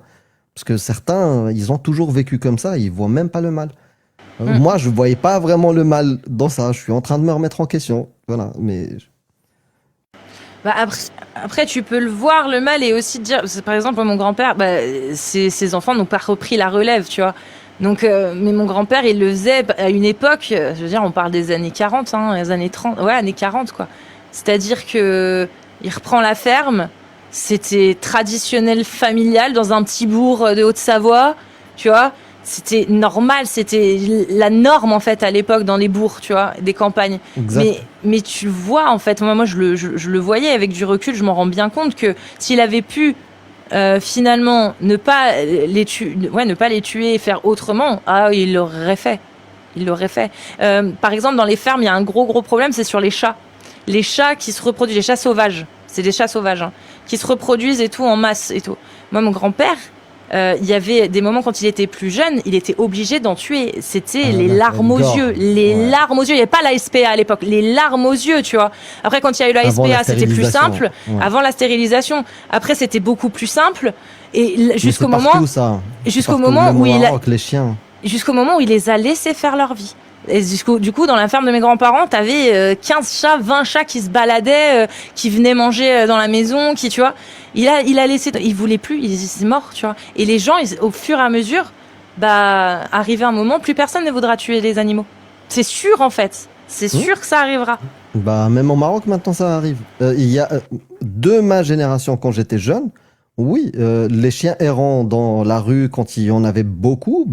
Speaker 5: Parce que certains, ils ont toujours vécu comme ça, ils voient même pas le mal. Moi, je voyais pas vraiment le mal dans ça. Je suis en train de me remettre en question. Voilà, mais.
Speaker 1: Bah après, tu peux le voir, le mal, et aussi dire, par exemple, mon grand-père, ses enfants n'ont pas repris la relève, tu vois. Donc, mais mon grand-père, il le faisait à une époque, je veux dire, on parle des années 40, les années 30, ouais, années 40, quoi. C'est-à-dire que il reprend la ferme, c'était traditionnel familial dans un petit bourg de Haute-Savoie, tu vois. C'était normal, c'était la norme, en fait, à l'époque, dans les bourgs, tu vois, des campagnes. Mais tu le vois, en fait, moi je le voyais avec du recul, je m'en rends bien compte que s'il avait pu finalement ne pas les tuer et faire autrement, il l'aurait fait. Par exemple, dans les fermes, il y a un gros problème, c'est sur les chats qui se reproduisent, les chats sauvages, c'est des chats sauvages, qui se reproduisent et tout en masse et tout. Moi, mon grand-père, il y avait des moments quand il était plus jeune, il était obligé d'en tuer. C'était les larmes aux yeux. Larmes aux yeux. Il n'y avait pas la SPA à l'époque. Les larmes aux yeux, tu vois. Après, quand il y a eu la SPA, c'était plus simple. Ouais. Avant la stérilisation. Après, c'était beaucoup plus simple. Et jusqu'au moment où jusqu'au moment où il les a laissés faire leur vie. Et du coup, dans la ferme de mes grands-parents, t'avais 15 chats, 20 chats qui se baladaient, qui venaient manger dans la maison, qui, tu vois. Il a laissé, il voulait plus, il est mort, tu vois. Et les gens, au fur et à mesure, arrivé un moment, plus personne ne voudra tuer les animaux. C'est sûr, en fait. C'est sûr que ça arrivera.
Speaker 5: Même au Maroc, maintenant, ça arrive. Il y a de ma génération, quand j'étais jeune, oui, les chiens errants dans la rue, quand il y en avait beaucoup,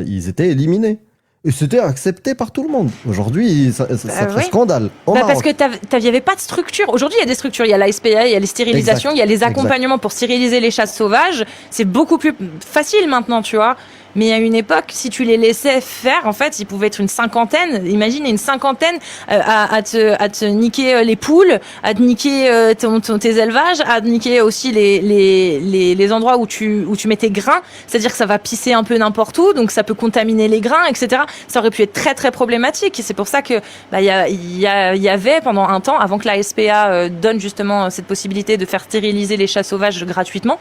Speaker 5: ils étaient éliminés. Et c'était accepté par tout le monde. Aujourd'hui, ça fait scandale.
Speaker 1: Parce que il n'y avait pas de structure. Aujourd'hui, il y a des structures. Il y a la SPA, il y a les stérilisations, il y a les accompagnements pour stériliser les chats sauvages. C'est beaucoup plus facile maintenant, tu vois. Mais à une époque, si tu les laissais faire, en fait, ils pouvaient être une cinquantaine. Imagine une cinquantaine à te niquer les poules, à te niquer tes élevages, à te niquer aussi les endroits où tu mets tes grains. C'est-à-dire que ça va pisser un peu n'importe où, donc ça peut contaminer les grains, etc. Ça aurait pu être très très problématique. Et c'est pour ça que il y avait pendant un temps, avant que la SPA donne justement cette possibilité de faire stériliser les chats sauvages gratuitement,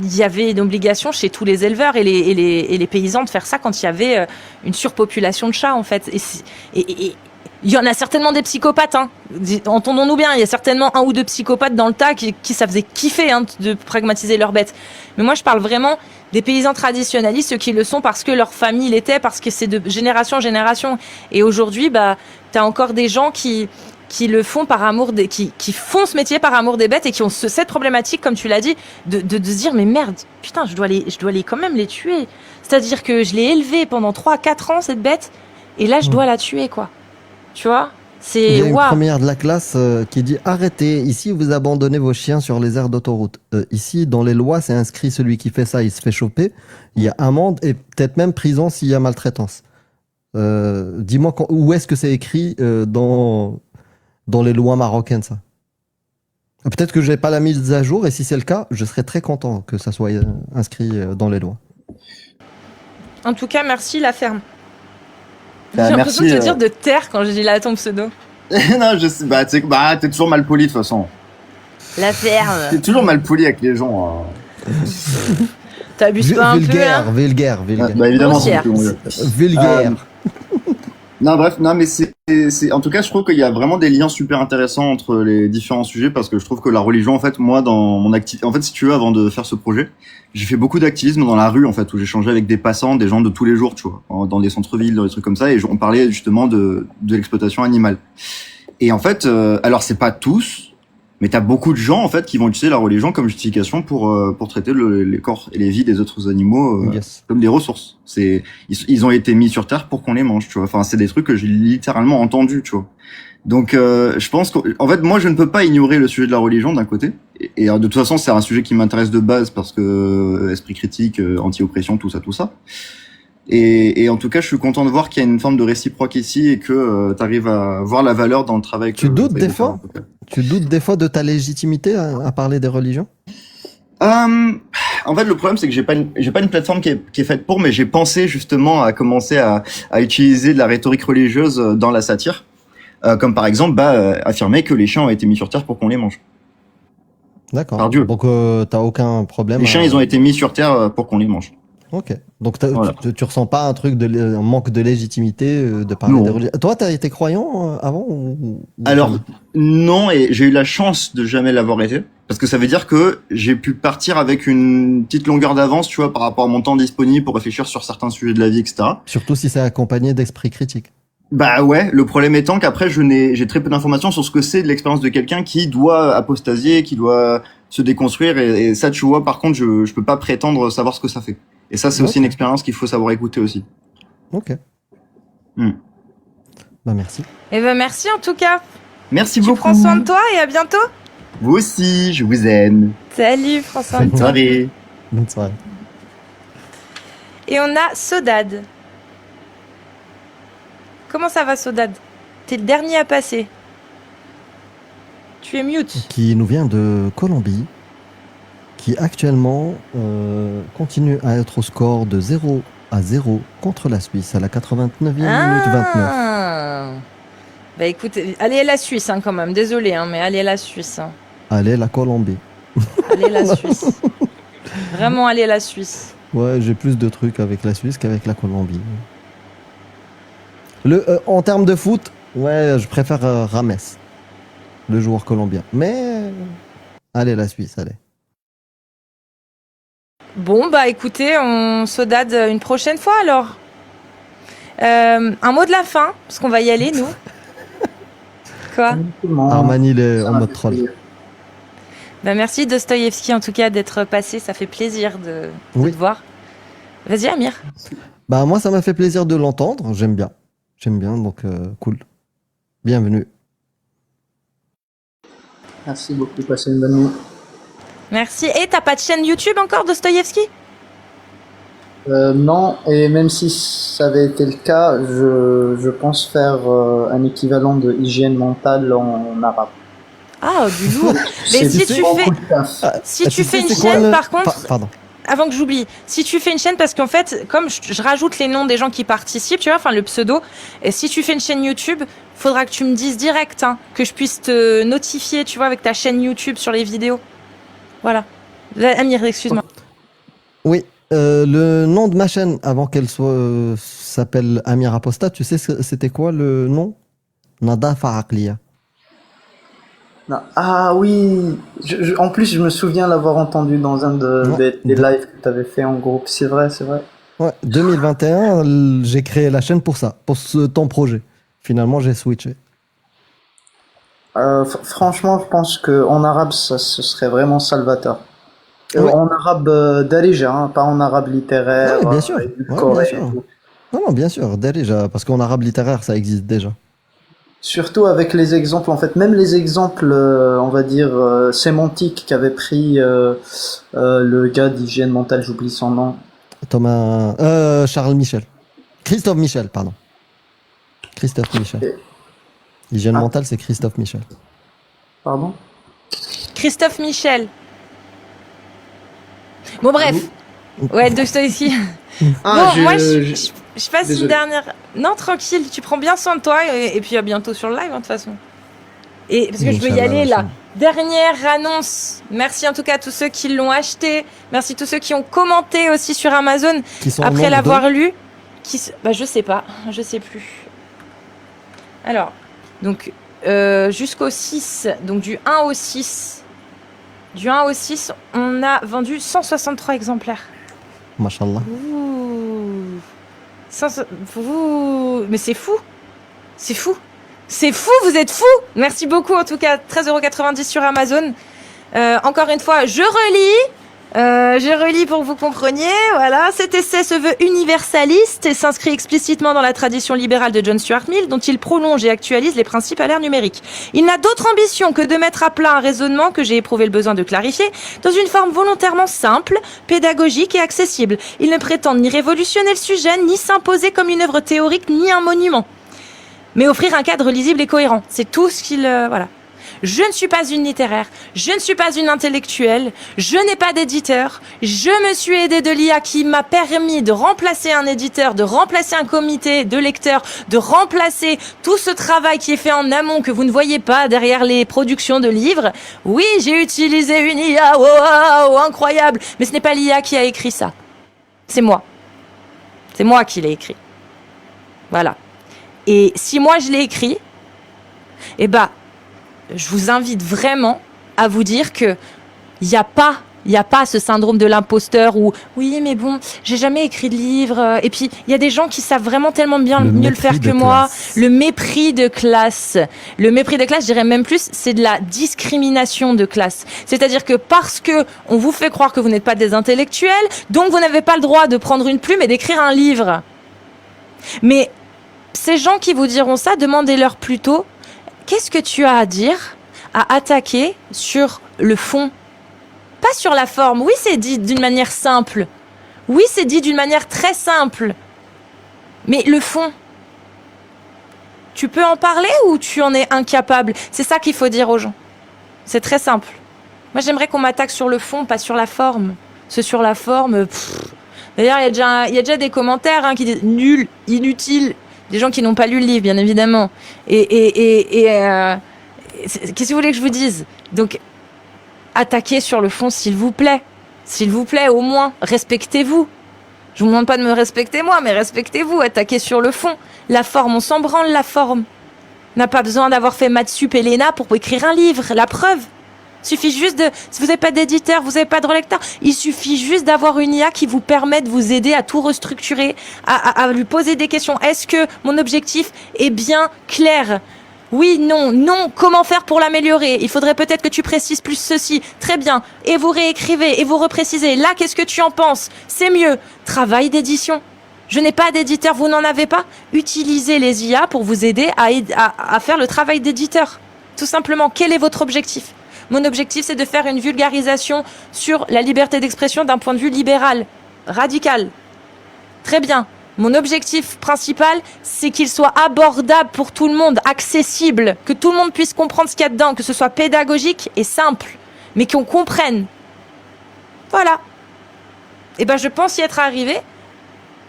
Speaker 1: il y avait une obligation chez tous les éleveurs et les paysans de faire ça quand il y avait une surpopulation de chats, en fait. Et il y en a certainement des psychopathes, entendons-nous bien, il y a certainement un ou deux psychopathes dans le tas qui ça faisait kiffer de pragmatiser leurs bêtes. Mais moi, je parle vraiment des paysans traditionnalistes, ceux qui le sont parce que leur famille l'était, parce que c'est de génération en génération. Et aujourd'hui, t'as encore des gens qui le font par amour qui font ce métier par amour des bêtes et qui ont cette problématique, comme tu l'as dit, de se dire, mais merde, putain, je dois quand même les tuer. C'est-à-dire que je l'ai élevée pendant 3-4 ans, cette bête, et là, je dois la tuer, quoi. Tu vois?
Speaker 5: Il y a une première de la classe qui dit, arrêtez, ici, vous abandonnez vos chiens sur les aires d'autoroute. Ici, dans les lois, c'est inscrit, celui qui fait ça, il se fait choper. Il y a amende et peut-être même prison s'il y a maltraitance. Dis-moi, où est-ce que c'est écrit dans les lois marocaines, ça? Peut-être que je n'ai pas la mise à jour, et si c'est le cas, je serais très content que ça soit inscrit dans les lois.
Speaker 1: En tout cas, merci la ferme. J'ai l'impression de te dire de taire quand je dis là ton pseudo.
Speaker 11: Non, je sais, t'es toujours mal poli de toute façon.
Speaker 1: La ferme.
Speaker 11: T'es toujours mal poli avec les gens.
Speaker 1: T'abuses pas un peu, hein.
Speaker 5: Vulgaire.
Speaker 11: Évidemment,
Speaker 5: vulgaire.
Speaker 11: Non, bref, mais c'est, en tout cas, je trouve qu'il y a vraiment des liens super intéressants entre les différents sujets parce que je trouve que la religion, en fait, moi, dans mon activité, en fait, si tu veux, avant de faire ce projet, j'ai fait beaucoup d'activisme dans la rue, en fait, où j'échangeais avec des passants, des gens de tous les jours, tu vois, dans des centres-villes, dans des trucs comme ça, et on parlait justement de l'exploitation animale. Et en fait, alors c'est pas tous, mais t'as beaucoup de gens en fait qui vont utiliser la religion comme justification pour traiter les corps et les vies des autres animaux comme des ressources. Ils ont été mis sur terre pour qu'on les mange, tu vois. Enfin, c'est des trucs que j'ai littéralement entendus, tu vois. Donc, je pense qu'en fait, moi, je ne peux pas ignorer le sujet de la religion d'un côté. Et de toute façon, c'est un sujet qui m'intéresse de base parce que esprit critique, anti-oppression, tout ça. Et en tout cas, je suis content de voir qu'il y a une forme de réciproque ici et que tu arrives à voir la valeur dans le travail.
Speaker 5: Tu doutes des fois de ta légitimité à parler des religions?
Speaker 11: En fait, le problème, c'est que j'ai pas une plateforme qui est faite pour, mais j'ai pensé justement à commencer à utiliser de la rhétorique religieuse dans la satire, comme par exemple, affirmer que les chiens ont été mis sur terre pour qu'on les mange.
Speaker 5: D'accord.
Speaker 11: Par Dieu.
Speaker 5: Donc, t'as aucun problème.
Speaker 11: Les chiens, ils ont été mis sur terre pour qu'on les mange.
Speaker 5: Ok. Donc tu ressens pas un manque de légitimité de parler des religions. Toi, t'es croyant avant ou
Speaker 11: Alors non, et j'ai eu la chance de jamais l'avoir été parce que ça veut dire que j'ai pu partir avec une petite longueur d'avance, tu vois, par rapport à mon temps disponible pour réfléchir sur certains sujets de la vie, etc.
Speaker 5: Surtout si c'est accompagné d'esprit critique.
Speaker 11: Bah ouais, le problème étant qu'après j'ai très peu d'informations sur ce que c'est de l'expérience de quelqu'un qui doit apostasier, qui doit se déconstruire et ça, tu vois, par contre, je peux pas prétendre savoir ce que ça fait. Et ça, c'est aussi une expérience qu'il faut savoir écouter aussi.
Speaker 5: Ok. Bah merci.
Speaker 1: Eh ben merci en tout cas.
Speaker 11: Merci beaucoup.
Speaker 1: Tu prends soin de toi et à bientôt.
Speaker 11: Vous aussi, je vous aime.
Speaker 1: Salut, prends soin de
Speaker 11: Bonne
Speaker 1: toi.
Speaker 11: soirée.
Speaker 5: Bonne soirée.
Speaker 1: Et on a Sodad. Comment ça va, Sodad? T'es le dernier à passer. Tu es mute.
Speaker 5: Qui nous vient de Colombie, qui actuellement continue à être au score de 0-0 contre la Suisse à la 89e minute 29.
Speaker 1: Bah écoute, allez la Suisse quand même, désolé, mais allez la Suisse.
Speaker 5: Allez la Colombie.
Speaker 1: Allez la Suisse. Vraiment allez la Suisse.
Speaker 5: Ouais, j'ai plus de trucs avec la Suisse qu'avec la Colombie. En termes de foot, ouais, je préfère Rames, le joueur colombien. Mais allez la Suisse, allez.
Speaker 1: Bon, bah écoutez, on Sodad une prochaine fois alors. Un mot de la fin, parce qu'on va y aller, nous. Quoi?
Speaker 5: Armani, il est en mode troll.
Speaker 1: Bah merci Dostoïevski en tout cas d'être passé, ça fait plaisir de te voir. Vas-y Amir.
Speaker 5: Bah moi ça m'a fait plaisir de l'entendre, j'aime bien, donc cool. Bienvenue.
Speaker 4: Merci beaucoup, passez une bonne nuit.
Speaker 1: Merci. Et t'as pas de chaîne YouTube encore, Dostoïevski?
Speaker 4: Non, et même si ça avait été le cas, je pense faire un équivalent de hygiène mentale en arabe.
Speaker 1: Ah, du lourd. Mais si tu fais une chaîne, par contre, avant que j'oublie, si tu fais une chaîne, parce qu'en fait, comme je rajoute les noms des gens qui participent, tu vois, enfin le pseudo, et si tu fais une chaîne YouTube, faudra que tu me dises direct, que je puisse te notifier, tu vois, avec ta chaîne YouTube sur les vidéos. Voilà. Amir, excuse-moi.
Speaker 5: Oui, le nom de ma chaîne, avant qu'elle s'appelle Amir Apostat, tu sais c'était quoi le nom? Nadafa Aqliya.
Speaker 4: Ah oui, en plus je me souviens l'avoir entendu dans un des lives que tu avais fait en groupe, c'est vrai.
Speaker 5: Ouais, 2021, j'ai créé la chaîne pour ça, pour ton projet. Finalement, j'ai switché.
Speaker 4: Franchement, je pense qu'en arabe, ce serait vraiment salvateur. En arabe darija, pas en arabe littéraire.
Speaker 5: Ouais, bien sûr. Non, bien sûr, darija, parce qu'en arabe littéraire, ça existe déjà.
Speaker 4: Surtout avec les exemples, en fait, même les exemples, on va dire, sémantiques qu'avait pris le gars d'hygiène mentale, j'oublie son nom.
Speaker 5: Charles Michel. Christophe Michel, pardon. Christophe Michel. Hygiène mentale, c'est Christophe Michel.
Speaker 4: Pardon?
Speaker 1: Christophe Michel. Bon, bref. Ouais, Dostoïevski. Moi, je Je passe
Speaker 4: Désolé.
Speaker 1: une dernière... Non, tranquille, tu prends bien soin de toi et puis à bientôt sur le live, hein, de toute façon. Et parce que je veux y
Speaker 5: Inch'Allah,
Speaker 1: aller là.
Speaker 5: Inch'Allah.
Speaker 1: Dernière annonce. Merci en tout cas à tous ceux qui l'ont acheté. Merci à tous ceux qui ont commenté aussi sur Amazon
Speaker 5: Qui sont au
Speaker 1: après
Speaker 5: nombre
Speaker 1: l'avoir lu. Bah, je sais pas, je sais plus. Alors, donc jusqu'au 6, donc du 1 au 6. Du 1 au 6, on a vendu 163 exemplaires.
Speaker 5: Mashallah.
Speaker 1: Ouh. Mais c'est fou. C'est fou. C'est fou, vous êtes fous. Merci beaucoup en tout cas, 13,90 € sur Amazon. Encore une fois, je relis pour que vous compreniez. Voilà, cet essai se veut universaliste et s'inscrit explicitement dans la tradition libérale de John Stuart Mill, dont il prolonge et actualise les principes à l'ère numérique. Il n'a d'autre ambition que de mettre à plat un raisonnement que j'ai éprouvé le besoin de clarifier dans une forme volontairement simple, pédagogique et accessible. Il ne prétend ni révolutionner le sujet, ni s'imposer comme une œuvre théorique, ni un monument, mais offrir un cadre lisible et cohérent. C'est tout ce qu'il... voilà. Je ne suis pas une littéraire, je ne suis pas une intellectuelle, je n'ai pas d'éditeur, je me suis aidée de l'IA qui m'a permis de remplacer un éditeur, de remplacer un comité de lecteurs, de remplacer tout ce travail qui est fait en amont que vous ne voyez pas derrière les productions de livres. Oui, j'ai utilisé une IA, wow, incroyable, mais ce n'est pas l'IA qui a écrit ça. C'est moi. C'est moi qui l'ai écrit. Voilà. Et si moi je l'ai écrit, eh ben, je vous invite vraiment à vous dire que il y a pas ce syndrome de l'imposteur où oui mais bon j'ai jamais écrit de livre et puis il y a des gens qui savent vraiment tellement bien mieux le faire que moi. Le mépris de classe, je dirais même plus, c'est de la discrimination de classe. C'est-à-dire que parce que on vous fait croire que vous n'êtes pas des intellectuels, donc vous n'avez pas le droit de prendre une plume et d'écrire un livre. Mais ces gens qui vous diront ça, demandez-leur plutôt qu'est-ce que tu as à dire, à attaquer sur le fond, pas sur la forme. Oui, c'est dit d'une manière simple. Oui, c'est dit d'une manière très simple. Mais le fond, tu peux en parler ou tu en es incapable? C'est ça qu'il faut dire aux gens. C'est très simple. Moi, j'aimerais qu'on m'attaque sur le fond, pas sur la forme. C'est sur la forme... D'ailleurs, il y a déjà des commentaires qui disent nul, inutile. Des gens qui n'ont pas lu le livre, bien évidemment. Qu'est-ce que vous voulez que je vous dise? Donc, attaquez sur le fond, s'il vous plaît. S'il vous plaît, au moins, respectez-vous. Je vous demande pas de me respecter moi, mais respectez-vous, attaquez sur le fond. La forme, on s'en branle la forme. On n'a pas besoin d'avoir fait maths sup et l'ENA pour écrire un livre, la preuve. Il suffit juste de... Si vous n'avez pas d'éditeur, vous n'avez pas de relecteur, il suffit juste d'avoir une IA qui vous permet de vous aider à tout restructurer, à lui poser des questions. Est-ce que mon objectif est bien clair? Oui, non, non. Comment faire pour l'améliorer? Il faudrait peut-être que tu précises plus ceci. Très bien. Et vous réécrivez et vous reprécisez. Là, qu'est-ce que tu en penses? C'est mieux. Travail d'édition. Je n'ai pas d'éditeur, vous n'en avez pas? Utilisez les IA pour vous aider à faire le travail d'éditeur. Tout simplement, quel est votre objectif? Mon objectif, c'est de faire une vulgarisation sur la liberté d'expression d'un point de vue libéral, radical. Très bien. Mon objectif principal, c'est qu'il soit abordable pour tout le monde, accessible, que tout le monde puisse comprendre ce qu'il y a dedans, que ce soit pédagogique et simple, mais qu'on comprenne. Voilà. Et ben, je pense y être arrivé,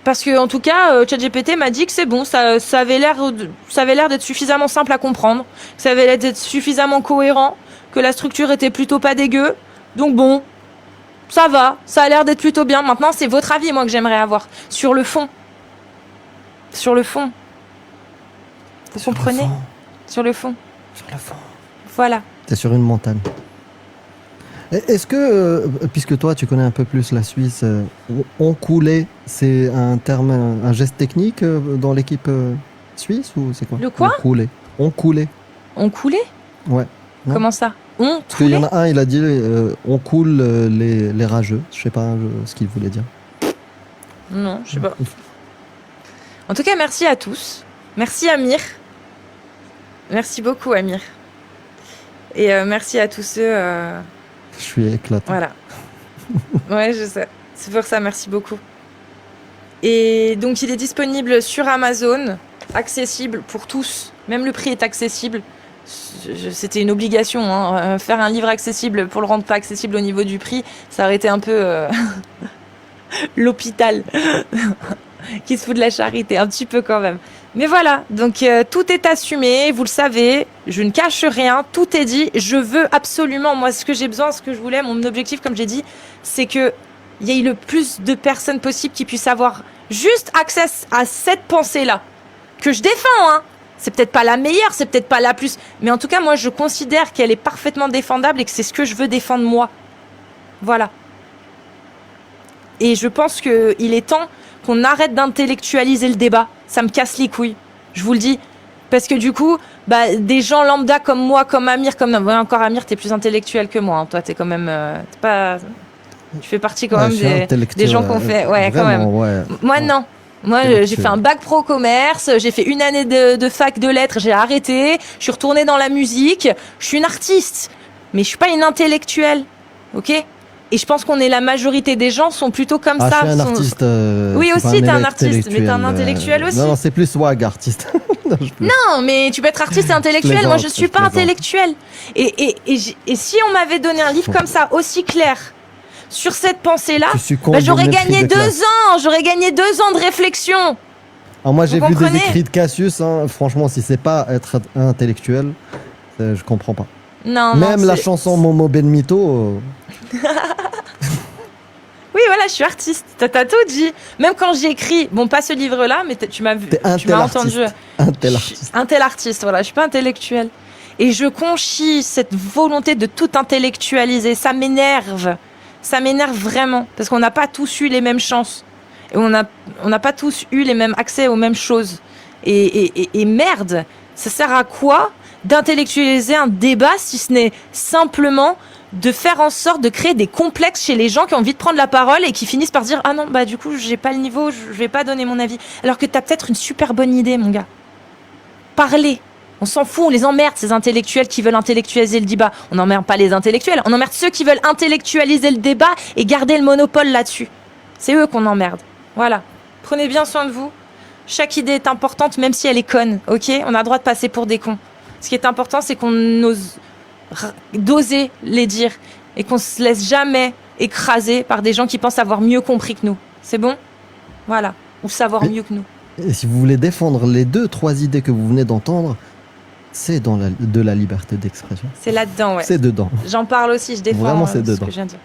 Speaker 1: parce que en tout cas, ChatGPT m'a dit que c'est bon, ça avait l'air d'être suffisamment simple à comprendre, ça avait l'air d'être suffisamment cohérent, que la structure était plutôt pas dégueu. Donc bon, ça va, ça a l'air d'être plutôt bien. Maintenant, c'est votre avis, moi, que j'aimerais avoir. Sur le fond. Sur le fond. Vous comprenez? Sur le fond.
Speaker 5: Sur le fond.
Speaker 1: Voilà.
Speaker 5: T'es sur une montagne. Est-ce que, puisque toi, tu connais un peu plus la Suisse, on coulait, c'est un terme, un geste technique dans l'équipe suisse ou c'est quoi?
Speaker 1: Le quoi?
Speaker 5: On coulait. On coulait.
Speaker 1: On coulait?
Speaker 5: Ouais. Non.
Speaker 1: Comment ça? On
Speaker 5: Parce qu'il y en a un, il a dit on coule les rageux. Je sais pas ce qu'il voulait dire.
Speaker 1: Non, je sais pas. En tout cas, merci à tous. Merci Amir. Merci beaucoup Amir. Et merci à tous ceux...
Speaker 5: Je suis éclaté.
Speaker 1: Voilà. Ouais, je sais. C'est pour ça, merci beaucoup. Et donc, il est disponible sur Amazon, accessible pour tous. Même le prix est accessible. C'était une obligation, hein. Faire un livre accessible pour le rendre pas accessible au niveau du prix, ça aurait été un peu l'hôpital. qui se fout de la charité, un petit peu quand même. Mais voilà, donc tout est assumé, vous le savez, je ne cache rien, tout est dit. Je veux absolument, moi, ce que j'ai besoin, ce que je voulais, mon objectif, comme j'ai dit, c'est que il y ait le plus de personnes possible qui puissent avoir juste accès à cette pensée-là, que je défends, hein. C'est peut-être pas la meilleure, c'est peut-être pas la plus, mais en tout cas, moi, je considère qu'elle est parfaitement défendable et que c'est ce que je veux défendre moi. Voilà. Et je pense qu'il est temps qu'on arrête d'intellectualiser le débat. Ça me casse les couilles, je vous le dis. Parce que du coup, bah, des gens lambda comme moi, comme Amir, comme... Ouais, encore Amir, t'es plus intellectuel que moi. Hein. Toi, t'es quand même... t'es pas... Tu fais partie quand même des gens qu'on fait... Ouais, quand même.
Speaker 5: Ouais.
Speaker 1: Moi, non. Moi, j'ai fait un bac pro commerce, j'ai fait une année de fac de lettres, j'ai arrêté, je suis retournée dans la musique, je suis une artiste, mais je suis pas une intellectuelle, ok ? Et je pense qu'on est la majorité des gens sont plutôt comme ça.
Speaker 5: Je suis un artiste.
Speaker 1: Oui, aussi, t'es un artiste, mais t'es un intellectuel aussi.
Speaker 5: Non, c'est plus swag artiste.
Speaker 1: Non, mais tu peux être artiste et intellectuel. Moi, je suis pas intellectuel. Et si on m'avait donné un livre comme ça, aussi clair, sur cette pensée-là, bah, j'aurais gagné 2 ans. J'aurais gagné 2 ans de réflexion.
Speaker 5: Alors moi, j'ai vu des écrits de Cassius. Hein. Franchement, si c'est pas être intellectuel, je comprends pas.
Speaker 1: Non,
Speaker 5: même la chanson Momo Benmito.
Speaker 1: Oui, voilà, je suis artiste. T'as tout dit. Même quand j'écris, bon, pas ce livre-là, mais tu m'as vu, tu m'as entendu.
Speaker 5: Un tel artiste.
Speaker 1: Un tel artiste, voilà. Je suis pas intellectuel. Et je conchis cette volonté de tout intellectualiser. Ça m'énerve. Ça m'énerve vraiment. Parce qu'on n'a pas tous eu les mêmes chances. Et on n'a pas tous eu les mêmes accès aux mêmes choses. Et merde, ça sert à quoi d'intellectualiser un débat si ce n'est simplement de faire en sorte de créer des complexes chez les gens qui ont envie de prendre la parole et qui finissent par dire « Ah non, bah du coup, j'ai pas le niveau, je vais pas donner mon avis. » Alors que t'as peut-être une super bonne idée, mon gars. Parlez. On s'en fout, on les emmerde, ces intellectuels qui veulent intellectualiser le débat. On n'emmerde pas les intellectuels, on emmerde ceux qui veulent intellectualiser le débat et garder le monopole là-dessus. C'est eux qu'on emmerde. Voilà. Prenez bien soin de vous. Chaque idée est importante, même si elle est conne, ok ? On a le droit de passer pour des cons. Ce qui est important, c'est qu'on ose d'oser les dire et qu'on se laisse jamais écraser par des gens qui pensent avoir mieux compris que nous. C'est bon ? Voilà. Ou savoir mieux que nous.
Speaker 5: Et si vous voulez défendre les 2-3 idées que vous venez d'entendre, c'est dans de la liberté d'expression.
Speaker 1: C'est là-dedans, ouais.
Speaker 5: C'est dedans.
Speaker 1: J'en parle aussi, je défends
Speaker 5: vraiment, c'est
Speaker 1: ce
Speaker 5: dedans.
Speaker 1: que je viens de dire.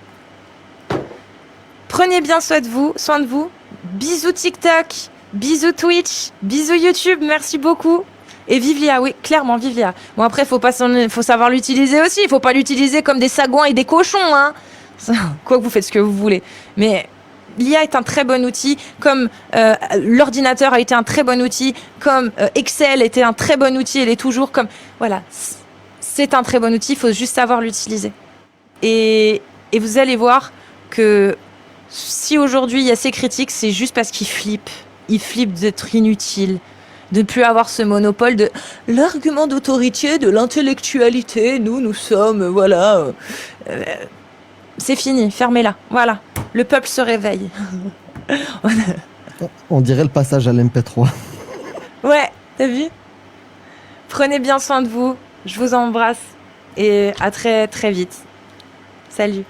Speaker 1: Prenez bien soin de vous. Bisous TikTok, bisous Twitch, bisous YouTube, merci beaucoup. Et Vivlia, oui, clairement Vivlia. Bon après, faut savoir l'utiliser aussi. Il faut pas l'utiliser comme des sagouins et des cochons, hein. Quoi que vous faites ce que vous voulez. Mais l'IA est un très bon outil, comme l'ordinateur a été un très bon outil, comme Excel était un très bon outil, elle est toujours comme... Voilà, c'est un très bon outil, il faut juste savoir l'utiliser. Et vous allez voir que si aujourd'hui il y a ces critiques, c'est juste parce qu'ils flippent. Ils flippent d'être inutiles, de ne plus avoir ce monopole de l'argument d'autorité, de l'intellectualité. Nous sommes, voilà... c'est fini, fermez-la. Voilà, le peuple se réveille.
Speaker 5: On dirait le passage à l'MP3.
Speaker 1: Ouais, t'as vu ? Prenez bien soin de vous, je vous embrasse et à très très vite. Salut.